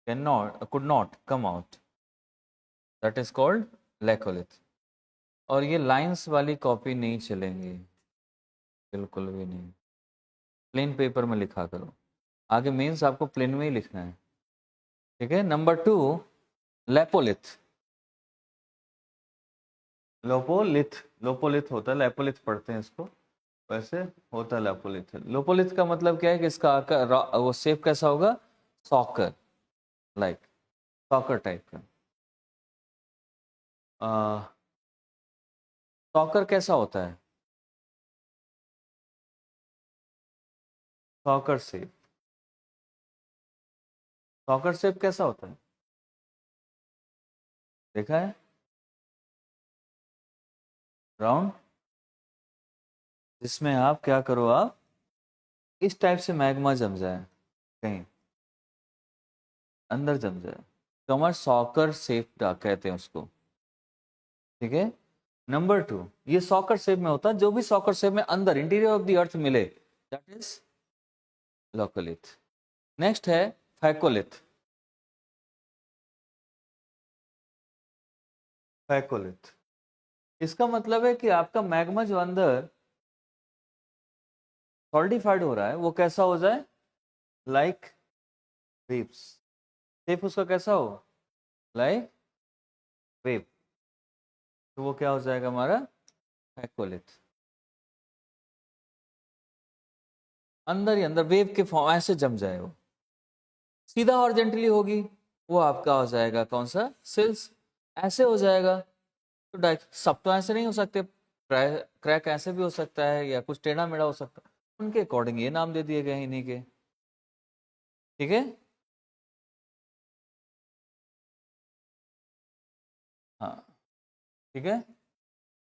could not come out, that is called laccolith। और ये लाइंस वाली copy नहीं चलेंगी, बिल्कुल भी नहीं, प्लेन पेपर में लिखा करो, आगे मेंस आपको प्लेन में ही लिखना है, ठीक है। नंबर 2 लेपोलिथ, लोपोलिथ, लोपोलिथ होता है, लेपोलिथ पढ़ते हैं इसको, वैसे होता है लेपोलिथ। लोपोलिथ का मतलब क्या है कि इसका आकार, वो शेप कैसा होगा? सॉकर, लाइक सॉकर टाइप का। सॉकर कैसा होता है? सॉकर शेप, सॉकर शेप कैसा होता है? देखा है? राउंड, जिसमें आप क्या करो, आप इस टाइप से मैग्मा जम जाए, कहीं अंदर जम जाए, तो हमारे सॉकर शेप कहते हैं उसको, ठीक है। नंबर 2, ये सॉकर शेप में होता है, जो भी सॉकर शेप में अंदर इंटीरियर ऑफ द अर्थ मिले, दैट इज लोकोलिथ। नेक्स्ट है फैकोलिथ। फैकोलिथ, इसका मतलब है कि आपका मैग्मा जो अंदर सॉलिडिफाइड हो रहा है वो कैसा हो जाए, लाइक वेव्स। शेप उसका कैसा हो, लाइक वेव। तो वो क्या हो जाएगा हमारा फैकोलिथ। अंदर ही अंदर वेव के फॉर्म ऐसे जम जाए वो। सीधा हॉरिजॉन्टली होगी वो आपका हो जाएगा कौन सा, सिल्स। ऐसे हो जाएगा तो सब तो ऐसे नहीं हो सकते, क्रैक ऐसे भी हो सकता है या कुछ टेढ़ा मेढ़ा हो सकता है, उनके अकॉर्डिंग ये नाम दे दिए गए इन्हीं के। ठीक है, हाँ ठीक है,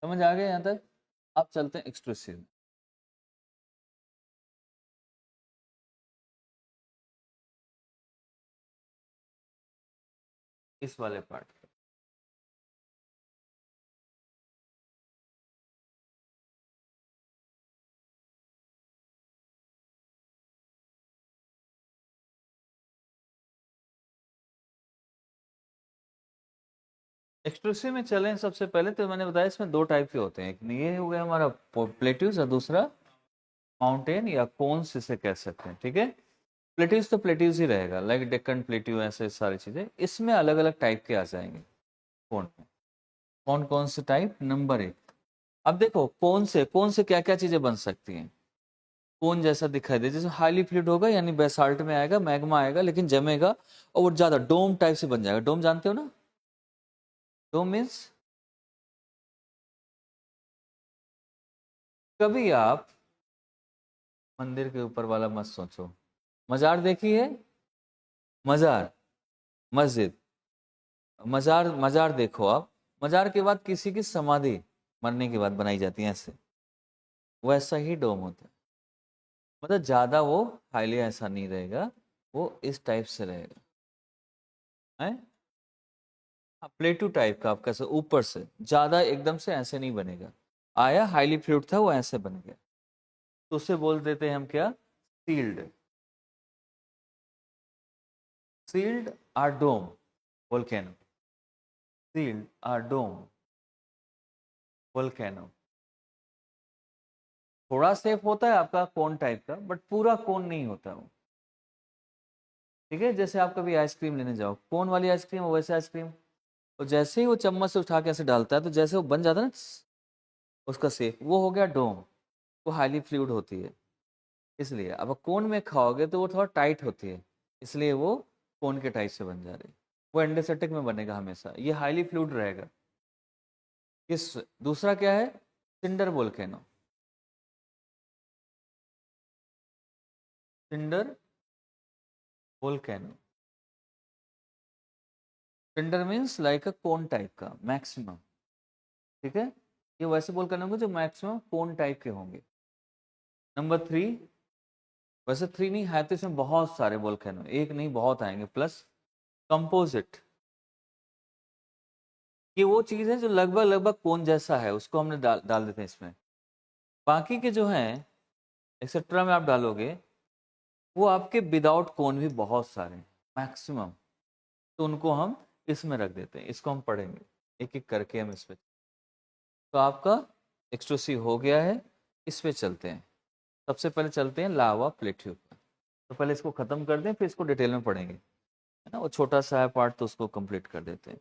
समझ आ गया यहाँ तक। अब चलते हैं एक्सट्रूसिव। इस वाले पार्ट। एक्सट्रूसिव में चलें, सबसे पहले तो मैंने बताया इसमें दो टाइप के होते हैं, एक ये हो गया हमारा प्लेट्यूज और दूसरा माउंटेन या कोन्स इसे कह सकते हैं। ठीक है, प्लेट्यूज तो प्लेट्यूज ही रहेगा, लाइक डेक्कन प्लेट्यू, ऐसे सारी चीजें। इसमें अलग अलग टाइप के आ जाएंगे कोन में। कौन कौन से टाइप, नंबर एक। अब देखो कोन से क्या क्या चीजें बन सकती हैं। कोन जैसा दिखाई दे, जैसे हाईली फ्लूइड होगा यानी बेसाल्ट में आएगा, मैग्मा आएगा लेकिन जमेगा और वो ज्यादा डोम टाइप से बन जाएगा। डोम जानते हो ना, डोम मीन्स, कभी आप मंदिर के ऊपर वाला मत सोचो। मजार देखी है, मजार, मस्जिद, मजार, मजार देखो आप। मजार के बाद किसी की समाधि मरने के बाद बनाई जाती है ऐसे, वैसा ही डोम होता है। मतलब ज्यादा वो हाईली ऐसा नहीं रहेगा, वो इस टाइप से रहेगा है। हाँ, प्लेटू टाइप का आपका, ऊपर से ज्यादा एकदम से ऐसे नहीं बनेगा। आया हाईली फ्लूइड था वो ऐसे बन गया, तो उसे बोल देते हैं हम क्या, shield. Shield or dome volcano, shield or dome volcano. थोड़ा सेफ होता है आपका कोन टाइप का, बट पूरा कोन नहीं होता वो। ठीक है, जैसे आप कभी आइसक्रीम लेने जाओ, कोन वाली आइसक्रीम वैसे आइसक्रीम, तो जैसे ही वो चम्मच से उठा के ऐसे डालता है तो जैसे वो बन जाता है ना उसका सेप, वो हो गया डोम। वो हाईली फ्लूइड होती है इसलिए। अब कोन में खाओगे तो वो थोड़ा टाइट होती है, इसलिए वो कोन के टाइप से बन जा रही है। वो एंडोसेटिक में बनेगा हमेशा, ये हाईली फ्लूइड रहेगा। किस, दूसरा क्या है, cinder volcano. Cinder volcano, cinder means like a cone type का मैक्सिमम। ठीक है, ये वैसे वोल्केनो होंगे जो मैक्सिमम कोन टाइप के होंगे। नंबर थ्री, वैसे थ्री नहीं है तो इसमें बहुत सारे वोल्केनो, एक नहीं बहुत आएंगे, प्लस कंपोजिट। ये वो चीज है जो लगभग लगभग कोन जैसा है, उसको हमने डाल देते हैं इसमें। बाकी के जो हैं एक्सेट्रा में आप डालोगे, वो आपके विदाउट कोन भी बहुत सारे हैं मैक्सिमम, तो उनको हम इसमें रख देते हैं। इसको हम पढ़ेंगे एक एक करके हम इस पे। तो आपका एक्सट्रूसिव हो गया है, इस पे चलते हैं। सबसे पहले चलते हैं लावा प्लेट्यू पर। तो पहले इसको खत्म कर दें फिर इसको डिटेल में पढ़ेंगे, है ना, वो छोटा सा है पार्ट तो उसको कंप्लीट कर देते हैं।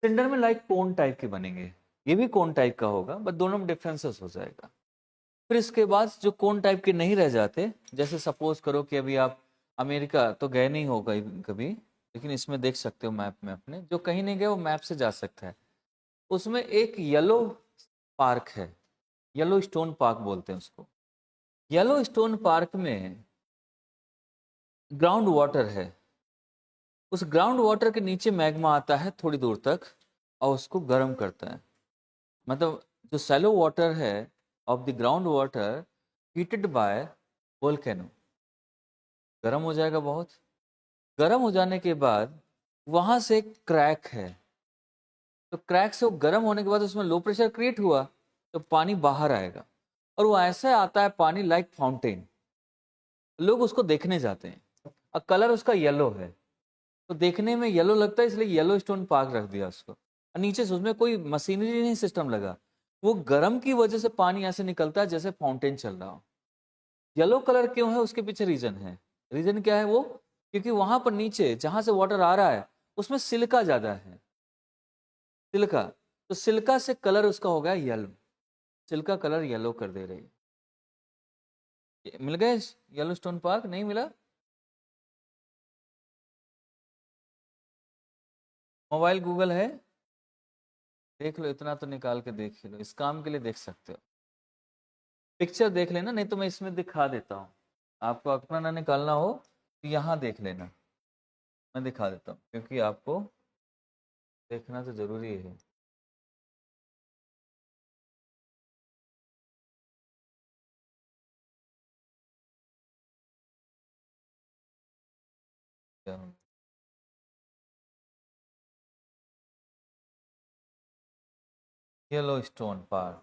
सिलेंडर में लाइक कोन टाइप के बनेंगे, ये भी कोन टाइप का होगा बट दोनों में डिफरेंसेस हो जाएगा। फिर इसके बाद जो कोन टाइप के नहीं रह जाते, जैसे सपोज करो कि अभी आप अमेरिका तो गए नहीं हो गई कभी, लेकिन इसमें देख सकते हो मैप में अपने, जो कहीं नहीं गए वो मैप से जा सकता है। उसमें एक येलो पार्क है, येलो स्टोन पार्क बोलते हैं उसको। येलो स्टोन पार्क में ग्राउंड वाटर है, उस ग्राउंड वाटर के नीचे मैग्मा आता है थोड़ी दूर तक और उसको गर्म करता है। मतलब जो सैलो वाटर है of the ground water heated bye volcano, गर्म हो जाएगा बहुत। गर्म हो जाने के बाद वहां से एक क्रैक है, तो क्रैक से वो गर्म होने के बाद उसमें लो प्रेशर क्रिएट हुआ तो पानी बाहर आएगा। और वो ऐसे आता है पानी लाइक फाउंटेन, लोग उसको देखने जाते हैं, और कलर उसका येलो है, तो देखने में येलो लगता है, इसलिए येलो स्टोन पार्क रख दिया उसको। और नीचे से उसमें कोई मशीनरी नहीं सिस्टम लगा, वो गर्म की वजह से पानी ऐसे निकलता है जैसे फाउंटेन चल रहा हो। येलो कलर क्यों है, उसके पीछे रीजन है। रीजन क्या है वो, क्योंकि वहां पर नीचे जहां से वाटर आ रहा है उसमें सिलिका ज्यादा है, सिलिका, तो सिलिका से कलर उसका हो गया येलो, सिलिका कलर येलो कर दे रही है। मिल गए येलो स्टोन पार्क, नहीं मिला? मोबाइल गूगल है, देख लो, इतना तो निकाल के देख ही लो, इस काम के लिए देख सकते हो। पिक्चर देख लेना, नहीं तो मैं इसमें दिखा देता हूँ, आपको अपना ना निकालना हो तो यहाँ देख लेना, मैं दिखा देता हूँ, क्योंकि आपको देखना तो जरूरी है। येलो स्टोन पार्क,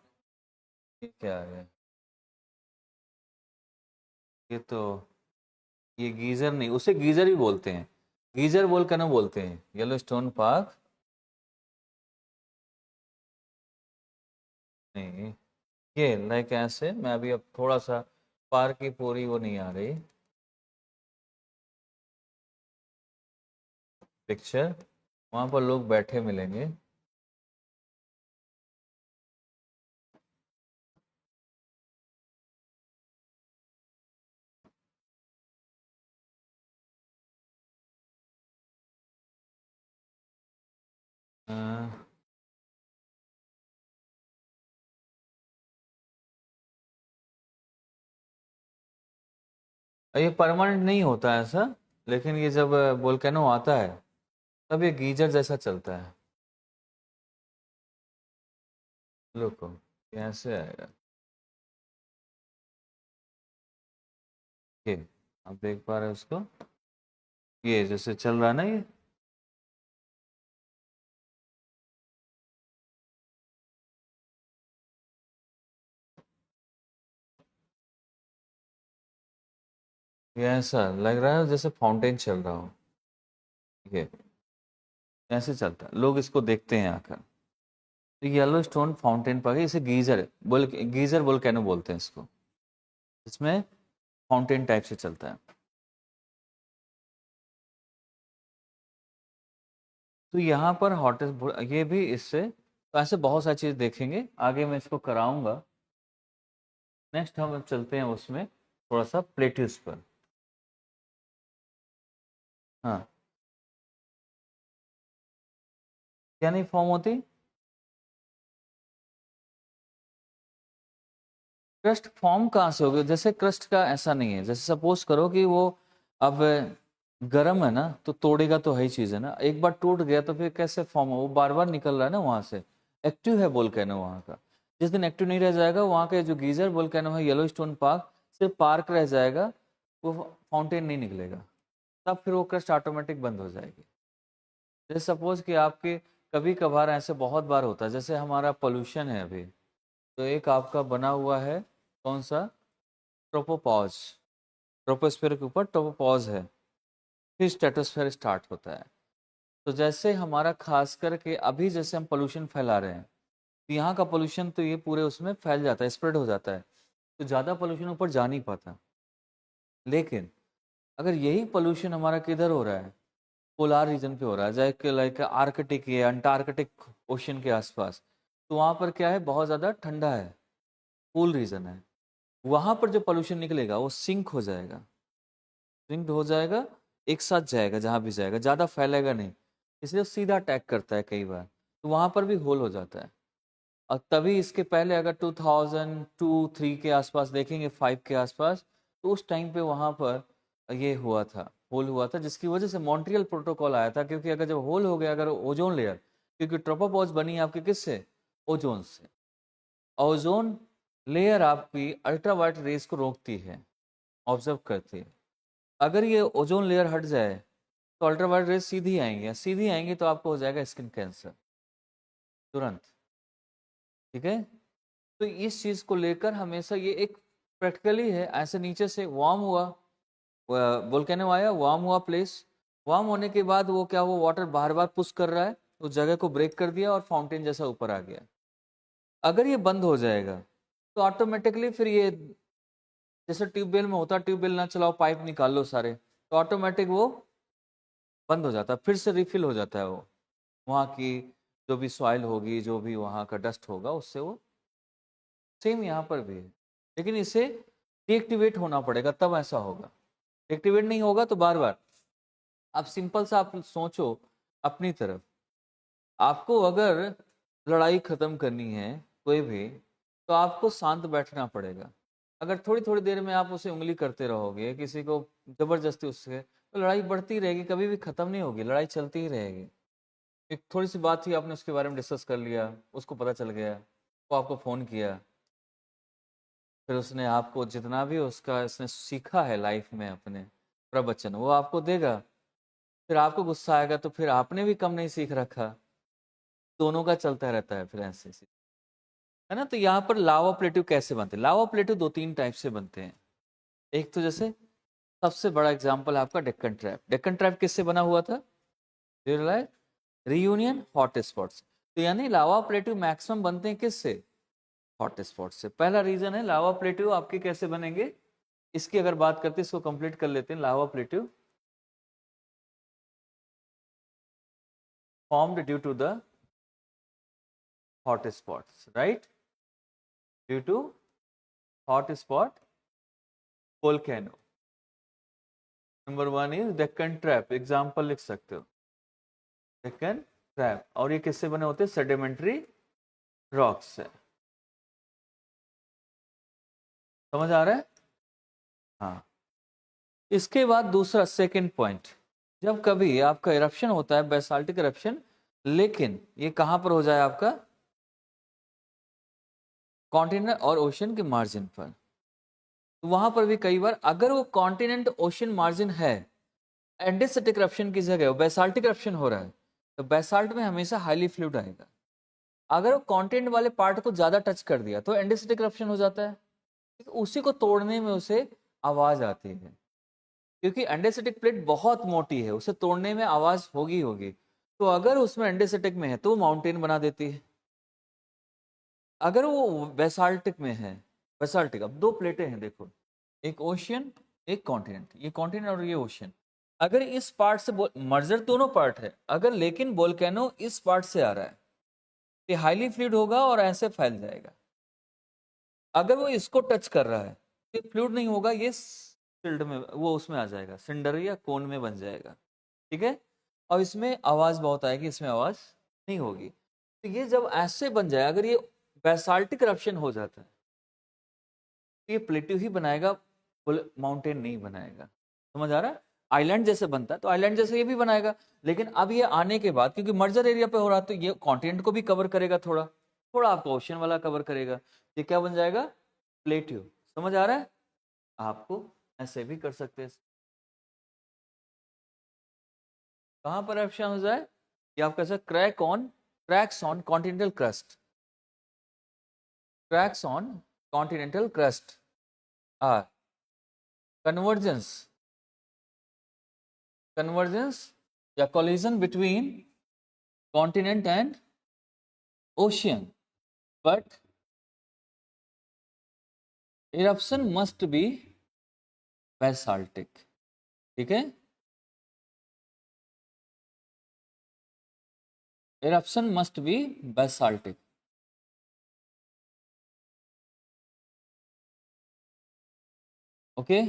ये क्या है? ये तो, ये गीजर नहीं, उसे गीजर ही बोलते हैं, गीजर बोल कर ना बोलते हैं येलो स्टोन पार्क, नहीं। ये लाइक ऐसे, मैं अभी अब थोड़ा सा, पार्क की पूरी वो नहीं आ रही पिक्चर, वहां पर लोग बैठे मिलेंगे। अ, ये परमानेंट नहीं होता ऐसा, लेकिन ये जब वोल्केनो आता है तब ये गीजर जैसा चलता है। रुको, कैसे आएगा ये, आप देख पा रहे हो उसको, ये जैसे चल रहा है ना ये, ये ऐसा लग रहा है जैसे फाउंटेन चल रहा हो, ये ऐसे चलता है, लोग इसको देखते हैं आकर। तो येलो स्टोन फाउंटेन पर इसे गीजर बोल, गीजर वोल्केनो बोलते हैं इसको, इसमें फाउंटेन टाइप से चलता है। तो यहाँ पर हॉटेस्ट, ये भी इससे, तो ऐसे बहुत सारी चीज़ देखेंगे आगे, मैं इसको कराऊंगा। नेक्स्ट हम चलते हैं उसमें थोड़ा सा प्लेट्यूस पर। हाँ, क्या नहीं फॉर्म होती? क्रस्ट फॉर्म कहाँ से होगी, जैसे क्रस्ट का ऐसा नहीं है, जैसे सपोज करो कि वो अब गर्म है ना, तो तोड़ेगा तो है ही चीज़ है ना, एक बार टूट गया तो फिर कैसे फॉर्म हो, वो बार बार निकल रहा है ना वहाँ से, एक्टिव है वोल्केनो वहाँ का। जिस दिन एक्टिव नहीं रह जाएगा वहाँ के जो गीजर वोल्केनो है येलो स्टोन पार्क, सिर्फ पार्क रह जाएगा, वो फाउंटेन नहीं निकलेगा, तब फिर वो क्रस्ट ऑटोमेटिक बंद हो जाएगी। जैसे सपोज कि आपके कभी कभार ऐसे बहुत बार होता है, जैसे हमारा पोल्यूशन है अभी, तो एक आपका बना हुआ है कौन सा, ट्रोपोपॉज, ट्रोपोस्फेयर के ऊपर ट्रोपोपॉज है, फिर स्ट्रेटोस्फेयर स्टार्ट होता है। तो जैसे हमारा खास करके अभी जैसे हम पोल्यूशन फैला रहे हैं, तो यहाँ का पोल्यूशन तो ये पूरे उसमें फैल जाता है, स्प्रेड हो जाता है, तो ज़्यादा पोल्यूशन ऊपर जा नहीं पाता। लेकिन अगर यही पोल्यूशन हमारा किधर हो रहा है, पोलार रीजन पे हो रहा है, जैसे लाइक आर्कटिक या अंटार्कटिक ओशन के आसपास, तो वहाँ पर क्या है, बहुत ज़्यादा ठंडा है, कूल रीजन है, वहाँ पर जो पोल्यूशन निकलेगा वो सिंक हो जाएगा, सिंक्ड हो जाएगा, एक साथ जाएगा, जहाँ भी जाएगा ज़्यादा फैलेगा नहीं, इसलिए वो सीधा अटैक करता है कई बार, तो वहाँ पर भी होल हो जाता है। और तभी इसके पहले अगर 2002-3 के आसपास देखेंगे, 5 के आसपास, तो उस टाइम पे वहाँ पर ये हुआ था, होल हुआ था, जिसकी वजह से मॉन्ट्रियल प्रोटोकॉल आया था, क्योंकि अगर जब होल हो गया, अगर ओजोन लेयर, क्योंकि ट्रोपोपॉज बनी है आपकी किससे, ओजोन से, ओजोन लेयर आपकी अल्ट्रावायलेट रेस को रोकती है, ऑब्जर्व करती है। अगर ये ओजोन लेयर हट जाए तो अल्ट्रावायलेट रेस सीधी आएंगी, सीधी आएंगी तो आपको हो जाएगा स्किन कैंसर तुरंत, ठीक है। तो इस चीज को लेकर हमेशा ये एक प्रैक्टिकली है, ऐसे नीचे से वार्म हुआ, वोल्केनो आया, वार्म हुआ प्लेस, वार्म होने के बाद वो क्या, वो वाटर बार बार पुश कर रहा है, उस जगह को ब्रेक कर दिया और फाउंटेन जैसा ऊपर आ गया। अगर ये बंद हो जाएगा तो ऑटोमेटिकली फिर ये, जैसे ट्यूबवेल में होता है, ट्यूबवेल ना चलाओ, पाइप निकाल लो सारे, तो ऑटोमेटिक वो बंद हो जाता है, फिर से रिफिल हो जाता है वो, वहाँ की जो भी सॉइल होगी, जो भी वहाँ का डस्ट होगा उससे वो, सेम यहाँ पर भी है। लेकिन इसे डीएक्टिवेट होना पड़ेगा तब ऐसा होगा, एक्टिवेट नहीं होगा तो बार बार। आप सिंपल सा आप सोचो अपनी तरफ, आपको अगर लड़ाई खत्म करनी है कोई भी, तो आपको शांत बैठना पड़ेगा। अगर थोड़ी थोड़ी देर में आप उसे उंगली करते रहोगे किसी को जबरदस्ती उससे, तो लड़ाई बढ़ती रहेगी, कभी भी खत्म नहीं होगी, लड़ाई चलती ही रहेगी। एक थोड़ी सी बात थी, आपने उसके बारे में डिस्कस कर लिया, उसको पता चल गया, वो आपको फ़ोन किया, फिर उसने आपको जितना भी उसका इसने सीखा है लाइफ में अपने प्रवचन वो आपको देगा, फिर आपको गुस्सा आएगा तो फिर आपने भी कम नहीं सीख रखा, दोनों का चलता रहता है फिर ऐसे ऐसे, है ना। तो यहाँ पर लावा प्लेट्यू कैसे बनते हैं? लावा प्लेट्यू दो तीन टाइप से बनते हैं। एक तो जैसे सबसे बड़ा एग्जाम्पल आपका डेक्कन ट्रैप। डेक्कन ट्रैप किससे बना हुआ था? रियूनियन हॉट स्पॉट से। तो यानी लावा प्लेट्यू मैक्सिमम बनते हैं किससे? हॉट स्पॉट से। पहला रीजन है लावा प्लेट्यू आपके कैसे बनेंगे, इसकी अगर बात करते हैं, इसको कंप्लीट कर लेते हैं। लावा plateau formed due to the hot spots, right? Due to hot spot volcano. Number one is Deccan Trap, example लिख सकते हो, डेक्कन ट्रैप। और ये किससे बने होते हैं? सेडिमेंट्री रॉक्स से। समझ आ रहा है? हाँ। इसके बाद दूसरा सेकंड पॉइंट, जब कभी आपका इरप्शन होता है, बेसाल्टिक इरप्शन, लेकिन ये कहां पर हो जाए आपका? कॉन्टिनेंट और ओशन के मार्जिन पर, तो वहां पर भी कई बार अगर वो कॉन्टिनेंट ओशन मार्जिन है, एंडेसिटिक इरप्शन की जगह बेसाल्टिक इरप्शन हो रहा है, तो बेसाल्ट में हमेशा हाईली फ्लूइड आएगा। अगर वो कॉन्टिनेंट वाले पार्ट को ज्यादा टच कर दिया तो एंडेसिटिक इरप्शन हो जाता है। उसी को तोड़ने में उसे आवाज आती है, क्योंकि एंडेसिटिक प्लेट बहुत मोटी है, उसे तोड़ने में आवाज होगी होगी। तो अगर उसमें एंडेसिटिक में है तो माउंटेन बना देती है, अगर वो बेसाल्टिक में है, बेसाल्टिक, अब दो प्लेटें हैं देखो, एक ओशियन एक कॉन्टिनेंट, ये कॉन्टिनेंट और ये ओशियन, अगर इस पार्ट से मर्जर दोनों पार्ट है, अगर लेकिन वोल्केनो इस पार्ट से आ रहा है, ये हाईली फ्लूइड होगा और ऐसे फैल जाएगा। अगर वो इसको टच कर रहा है तो फ्लूइड नहीं होगा, ये सिल्ड में, वो उसमें आ जाएगा, सिंडर या कोन में बन जाएगा, ठीक है। और इसमें आवाज बहुत आएगी, इसमें आवाज नहीं होगी। तो ये जब ऐसे बन जाए, अगर ये बेसाल्टिक इरप्शन हो जाता है, तो ये प्लेट्यू ही बनाएगा, माउंटेन नहीं बनाएगा। समझ आ रहा है? आइलैंड जैसे बनता है तो आइलैंड जैसे ये भी बनाएगा, लेकिन अब ये आने के बाद क्योंकि मर्जर एरिया पे हो रहा है, तो ये कॉन्टिनेंट को भी कवर करेगा, थोड़ा थोड़ा आपको ओशन वाला कवर करेगा, ये क्या बन जाएगा? प्लेट्यू। समझ आ रहा है? आपको ऐसे भी कर सकते हैं। कहां पर ऑप्शन हो जाए कि आप कैसे cracks on continental crust, cracks on continental crust or convergence या collision between continent and ocean, but eruption must be basaltic, ठीक है। eruption must be basaltic, okay.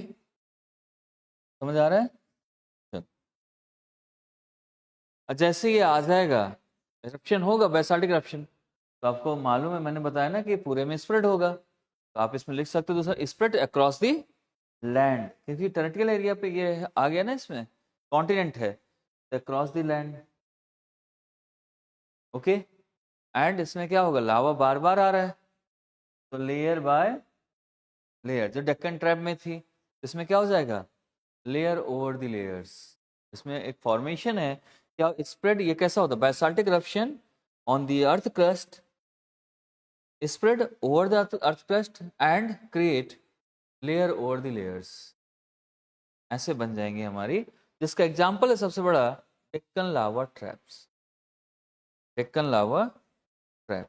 समझ आ रहा है? जैसे ये आ जाएगा, eruption होगा, basaltic eruption, तो आपको मालूम है, मैंने बताया ना कि पूरे में स्प्रेड होगा, तो आप इसमें लिख सकते हो दूसरा, स्प्रेड अक्रॉस दी लैंड, क्योंकि टेरिटोरियल एरिया पे ये आ गया ना, इसमें कॉन्टिनेंट है, across the land, okay. And इसमें क्या होगा? लावा बार बार आ रहा है, तो लेयर बाय लेयर, जो डेक्कन ट्रैप में थी, इसमें क्या हो जाएगा? Layer over the layers. इसमें एक फॉर्मेशन है, क्या स्प्रेड, ये कैसा होता है? Basaltic eruption on the earth crust spread over the earth crust and create layer over the layers, ऐसे बन जाएंगे हमारी, जिसका एग्जाम्पल है सबसे बड़ा डेक्कन लावा ट्रैप्स, डेक्कन लावा ट्रैप।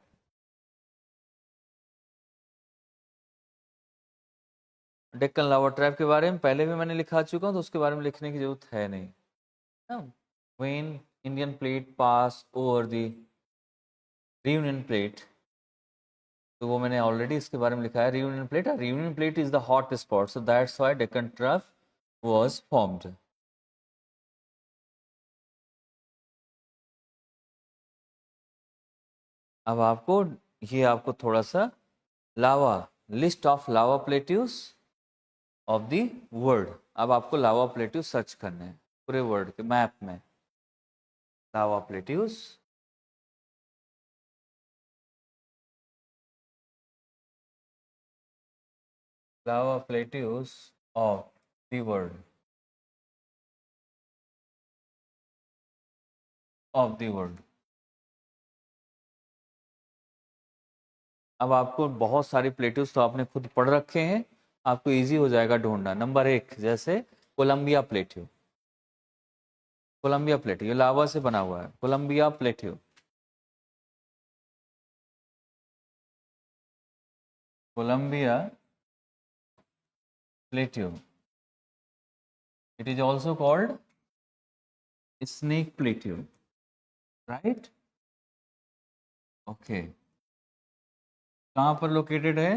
डेक्कन लावा ट्रैप के बारे में पहले भी मैंने लिखा चुका हूँ, तो उसके बारे में लिखने की जरूरत है नहीं। When Indian plate pass over the Reunion plate, तो वो मैंने ऑलरेडी इसके बारे में लिखा है। Reunion plate is the hot spot, so that's why Deccan trap was formed. अब आपको ये आपको थोड़ा सा lava, list of lava plateaus of the world, अब आपको लावा प्लेट्यूज सर्च करने हैं पूरे वर्ल्ड के मैप में। Lava plateaus, lava plateaus of the world, of the world. अब आपको बहुत सारी प्लेट्यूज तो आपने खुद पढ़ रखे हैं, आपको इजी हो जाएगा ढूंढना। नंबर 1 जैसे कोलंबिया प्लेट्यू, कोलंबिया प्लेट्यू ये लावा से बना हुआ है, Columbia plateau, Columbia plateau. It is also called snake plateau, right? Okay, कहाँ पर लोकेटेड है?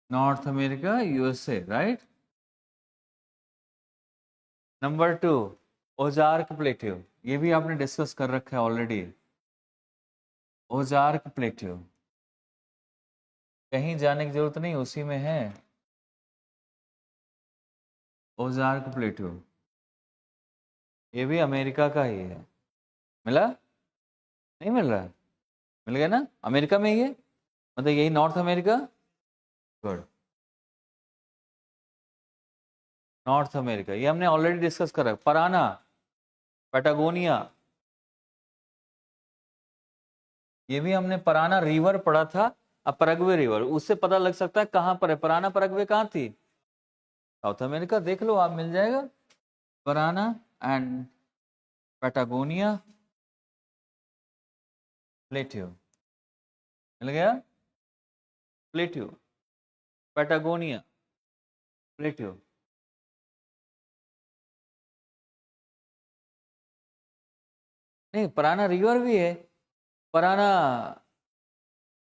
North America, USA, right? Number 2 Ozark plateau, ये भी आपने डिस्कस कर रखा है ऑलरेडी। ओजार्क प्लेट्यू, कहीं जाने की जरूरत नहीं, उसी में है। ओजार्क प्लेट्यू ये भी अमेरिका का ही है। मिला? नहीं मिल रहा है? मिल गया ना? अमेरिका में ही है, मतलब यही north America. Good, north America, ये हमने ऑलरेडी डिस्कस करा। पराना, पैटागोनिया, ये भी हमने पराना रिवर पढ़ा था। अब परग्वे रिवर, उससे पता लग सकता है कहां पर है पराना, परग्वे कहां थी? साउथ अमेरिका, देख लो आप, मिल जाएगा। पराना एंड पैटागोनिया प्लेट्यू, मिल गया? Plateau, Patagonia plateau. नहीं, पराना रिवर भी है, पराना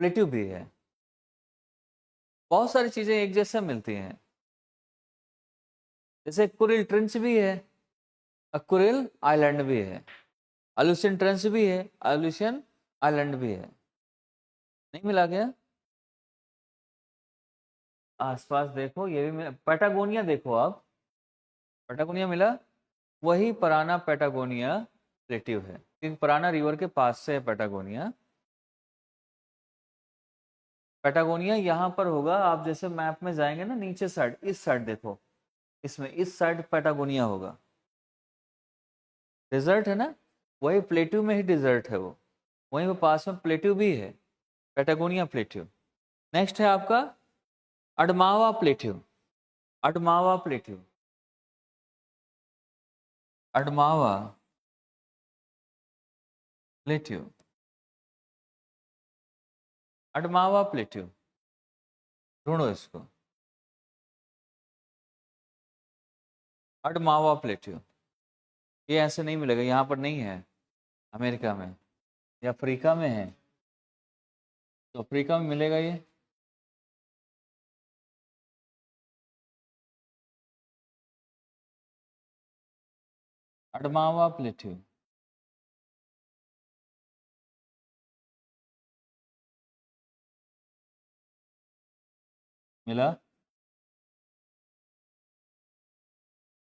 प्लेट्यू भी है, बहुत सारी चीजें एक जैसे मिलती हैं। जैसे कुरिल ट्रेंच भी है, कुरिल आइलैंड भी है, अल्यूशियन ट्रेंच भी है, अल्यूशियन आइलैंड भी है। नहीं मिला गया? आसपास देखो, ये भी पैटागोनिया देखो आप, पैटागोनिया मिला, वही पराना पैटागोनिया प्लेट्यू है, क्योंकि पराना रिवर के पास से है पैटागोनिया। पैटागोनिया यहाँ पर होगा, आप जैसे मैप में जाएंगे ना, नीचे साइड, इस साइड देखो, इसमें इस साइड पैटागोनिया होगा। डिजर्ट है ना, वही प्लेट्यू में ही डिजर्ट है वो, वहीं वो पास में प्लेट्यू भी है, पैटागोनिया प्लेट्यू। नेक्स्ट है आपका अडमावा प्लेट्यू, अडमावा प्लेट्यू, अडमावा प्लेट्यू, अडमावा प्लेट्यू, ढूंढो इसको, अडमावा प्लेट्यू। ये ऐसे नहीं मिलेगा, यहाँ पर नहीं है, अमेरिका में या अफ्रीका में है, तो अफ्रीका में मिलेगा ये। अडमावा प्लेट्यू, मिला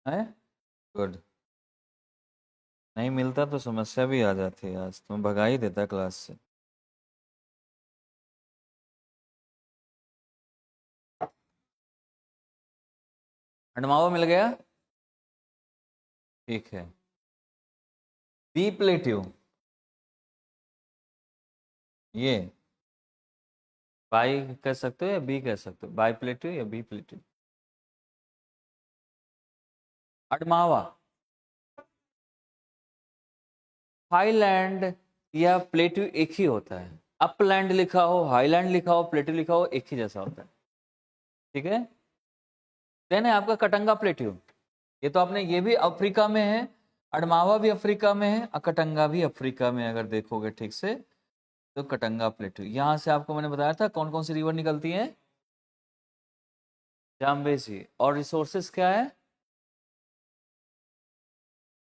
है? गुड। नहीं मिलता तो समस्या भी आ जाती है, आज तुम भगा ही देता क्लास से। अडमावा मिल गया, ठीक है। बी प्लेट्यू, ये बाई कह सकते हो या बी कह सकते हो, बाई प्लेटिव या बी प्लेटिव। अडमावा, हाईलैंड या प्लेटिव एक ही होता है। अपलैंड लिखा हो, हाईलैंड लिखा हो, प्लेटिव लिखा हो, एक ही जैसा होता है। ठीक है। देन है आपका कटंगा प्लेटिव। ये तो आपने, ये भी अफ्रीका में है, अडमावा भी अफ्रीका में है, अकटंगा भी अफ्रीका में, अगर देखोगे ठीक से तो कटंगा प्लेटिव। यहां से आपको मैंने बताया था कौन कौन सी रिवर निकलती हैं, जाम्बेजी। और रिसोर्सेस क्या है,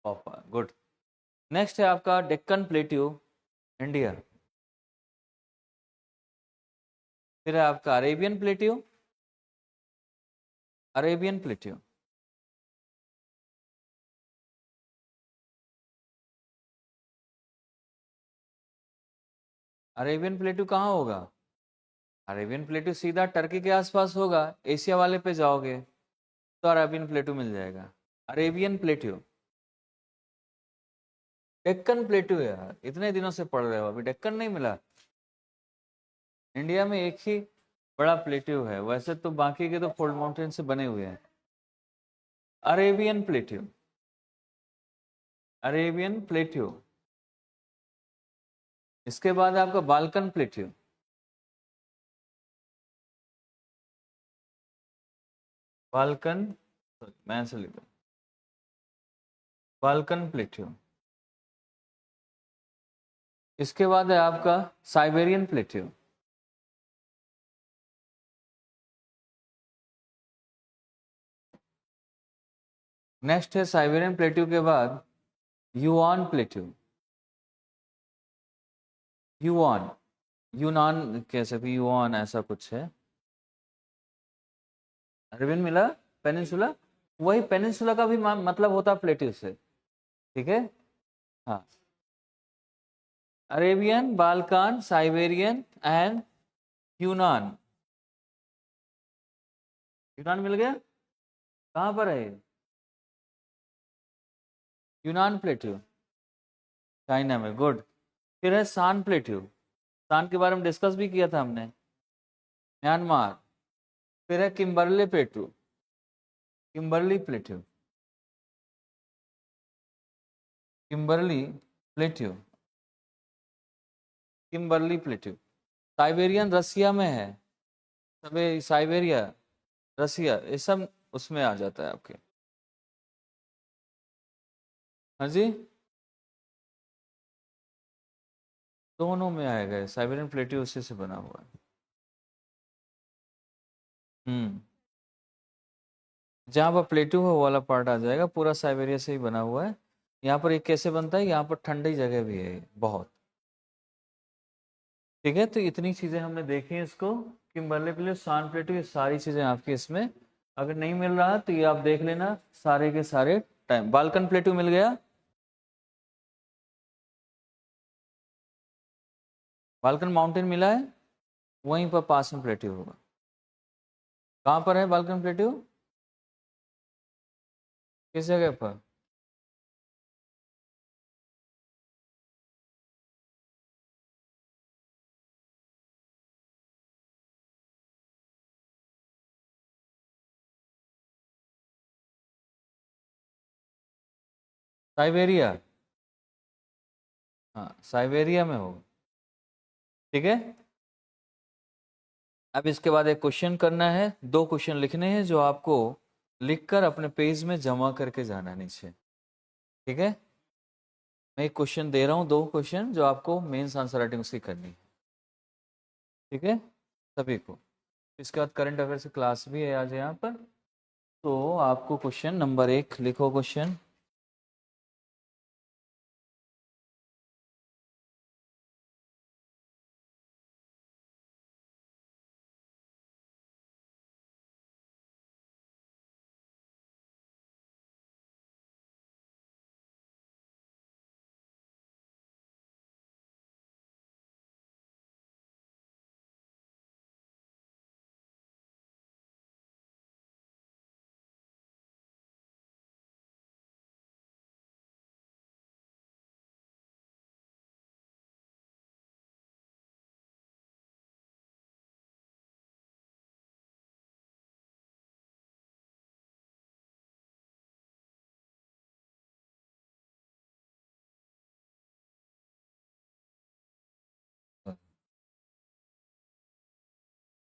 कॉपर। गुड। नेक्स्ट है आपका डेक्कन प्लेट्यू, इंडिया। फिर है आपका Arabian plateau, Arabian plateau. Arabian plateau कहाँ होगा, अरेबियन प्लेट्यू सीधा टर्की के आसपास होगा। एशिया वाले पे जाओगे तो अरेबियन प्लेट्यू मिल जाएगा। अरेबियन प्लेट्यू, डेक्कन प्लेट्यू यार, इतने दिनों से पढ़ रहे हो अभी डेक्कन नहीं मिला। इंडिया में एक ही बड़ा प्लेट्यू है, वैसे तो बाकी के तो फोल्ड माउंटेन से बने हुए हैं। Arabian plateau, Arabian plateau. इसके बाद आपका बाल्कन प्लेट्यू, बाल्कन, मैं से लिखा, बाल्कन प्लेट्यू। इसके बाद है आपका साइबेरियन प्लेट्यू। नेक्स्ट है साइबेरियन प्लेट्यू के बाद युआन प्लेट्यू, युआन, यूनान कह सकते, युआन ऐसा कुछ है। अरेबियन मिला, पेनिनसुला, वही पेनिनसुला का भी मतलब होता है प्लेट्यू से। ठीक है। हाँ, अरेबियन, बाल्कान, साइबेरियन एंड यूनान। यूनान मिल गया, कहाँ पर है ये? यूनान प्लेट्यू, चाइना में। गुड। फिर है सान प्लेट्यू, सान के बारे में डिस्कस भी किया था हमने, म्यांमार। फिर है Kimberley plateau, Kimberley plateau, Kimberley plateau, Kimberley plateau. Siberian Russia में है, सबे साइबेरिया, रसिया, ये सब उसमें आ जाता है आपके। हाँ जी, दोनों में आएगा, साइबेरियन प्लेट्यू उसी से बना हुआ है। हम्म, जहाँ पर प्लेट्यू है वो वाला पार्ट आ जाएगा, पूरा साइबेरिया से ही बना हुआ है। यहाँ पर एक कैसे बनता है, यहाँ पर ठंडी जगह भी है बहुत। ठीक है, तो इतनी चीजें हमने देखी हैं इसको, किम्बरले प्लेट्यू, सान प्लेट्यू, ये सारी चीजें आपकी इसमें। अगर नहीं मिल रहा तो ये आप देख लेना सारे के सारे टाइम। बाल्कन प्लेट्यू मिल गया, बाल्कन माउंटेन मिला है, वहीं पर पास में प्लेट्यू होगा। कहाँ पर है बाल्कन प्लेट्यू, किस जगह पर? साइबेरिया, हाँ साइबेरिया में होगा। ठीक है। अब इसके बाद एक क्वेश्चन करना है, दो क्वेश्चन लिखने हैं जो आपको लिखकर अपने पेज में जमा करके जाना नीचे। ठीक है, मैं एक क्वेश्चन दे रहा हूँ, दो क्वेश्चन जो आपको मेंस आंसर राइटिंग उसकी करनी है। ठीक है, सभी को। इसके बाद करंट अफेयर्स की क्लास भी है आज यहाँ पर। तो आपको क्वेश्चन नंबर 1 लिखो, क्वेश्चन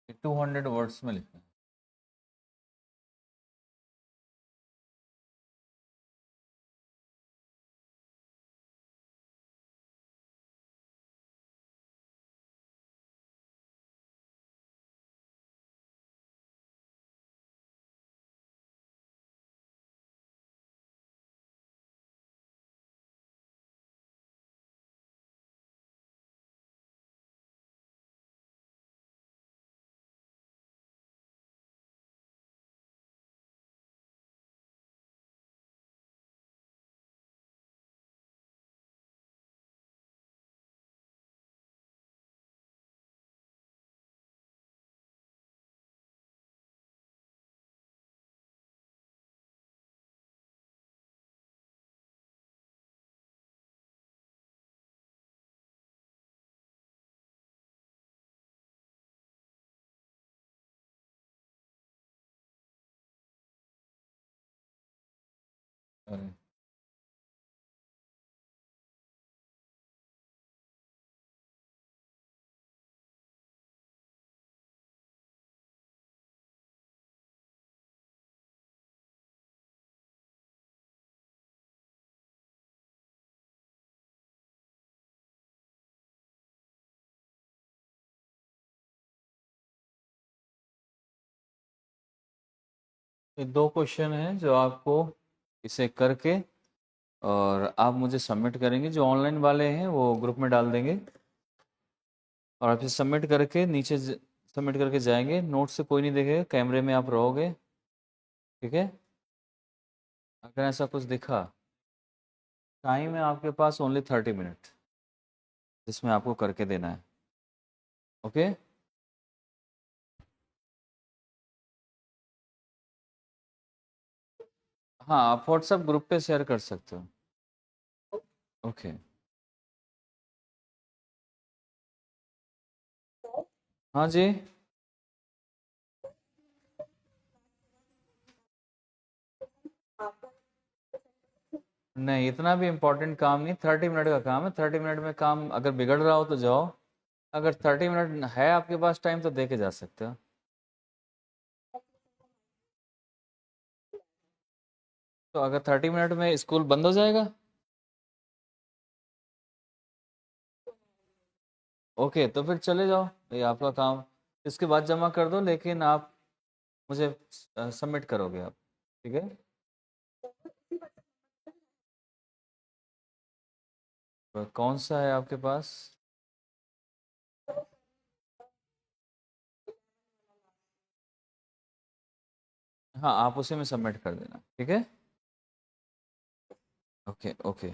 200 वर्ड्स में लिखना है। अरे ये दो क्वेश्चन हैं जो आपको इसे करके और आप मुझे सबमिट करेंगे। जो ऑनलाइन वाले हैं वो ग्रुप में डाल देंगे और आप इसे सबमिट करके नीचे सबमिट करके जाएंगे। नोट से कोई नहीं देखेगा, कैमरे में आप रहोगे, ठीक है। अगर ऐसा कुछ दिखा, टाइम है आपके पास ओनली 30 मिनट, जिसमें आपको करके देना है। ओके, हाँ आप व्हाट्सएप ग्रुप पे शेयर कर सकते हो। ओके, हाँ जी। नहीं, इतना भी इम्पोर्टेंट काम नहीं, 30 मिनट का काम है। 30 मिनट में काम अगर बिगड़ रहा हो तो जाओ, अगर 30 मिनट है आपके पास टाइम तो दे के जा सकते हो। तो अगर 30 मिनट में स्कूल बंद हो जाएगा, ओके तो फिर चले जाओ, ये आपका काम। इसके बाद जमा कर दो, लेकिन आप मुझे सबमिट करोगे आप, ठीक है। तो कौन सा है आपके पास? हाँ, आप उसी में सबमिट कर देना, ठीक है। Okay okay.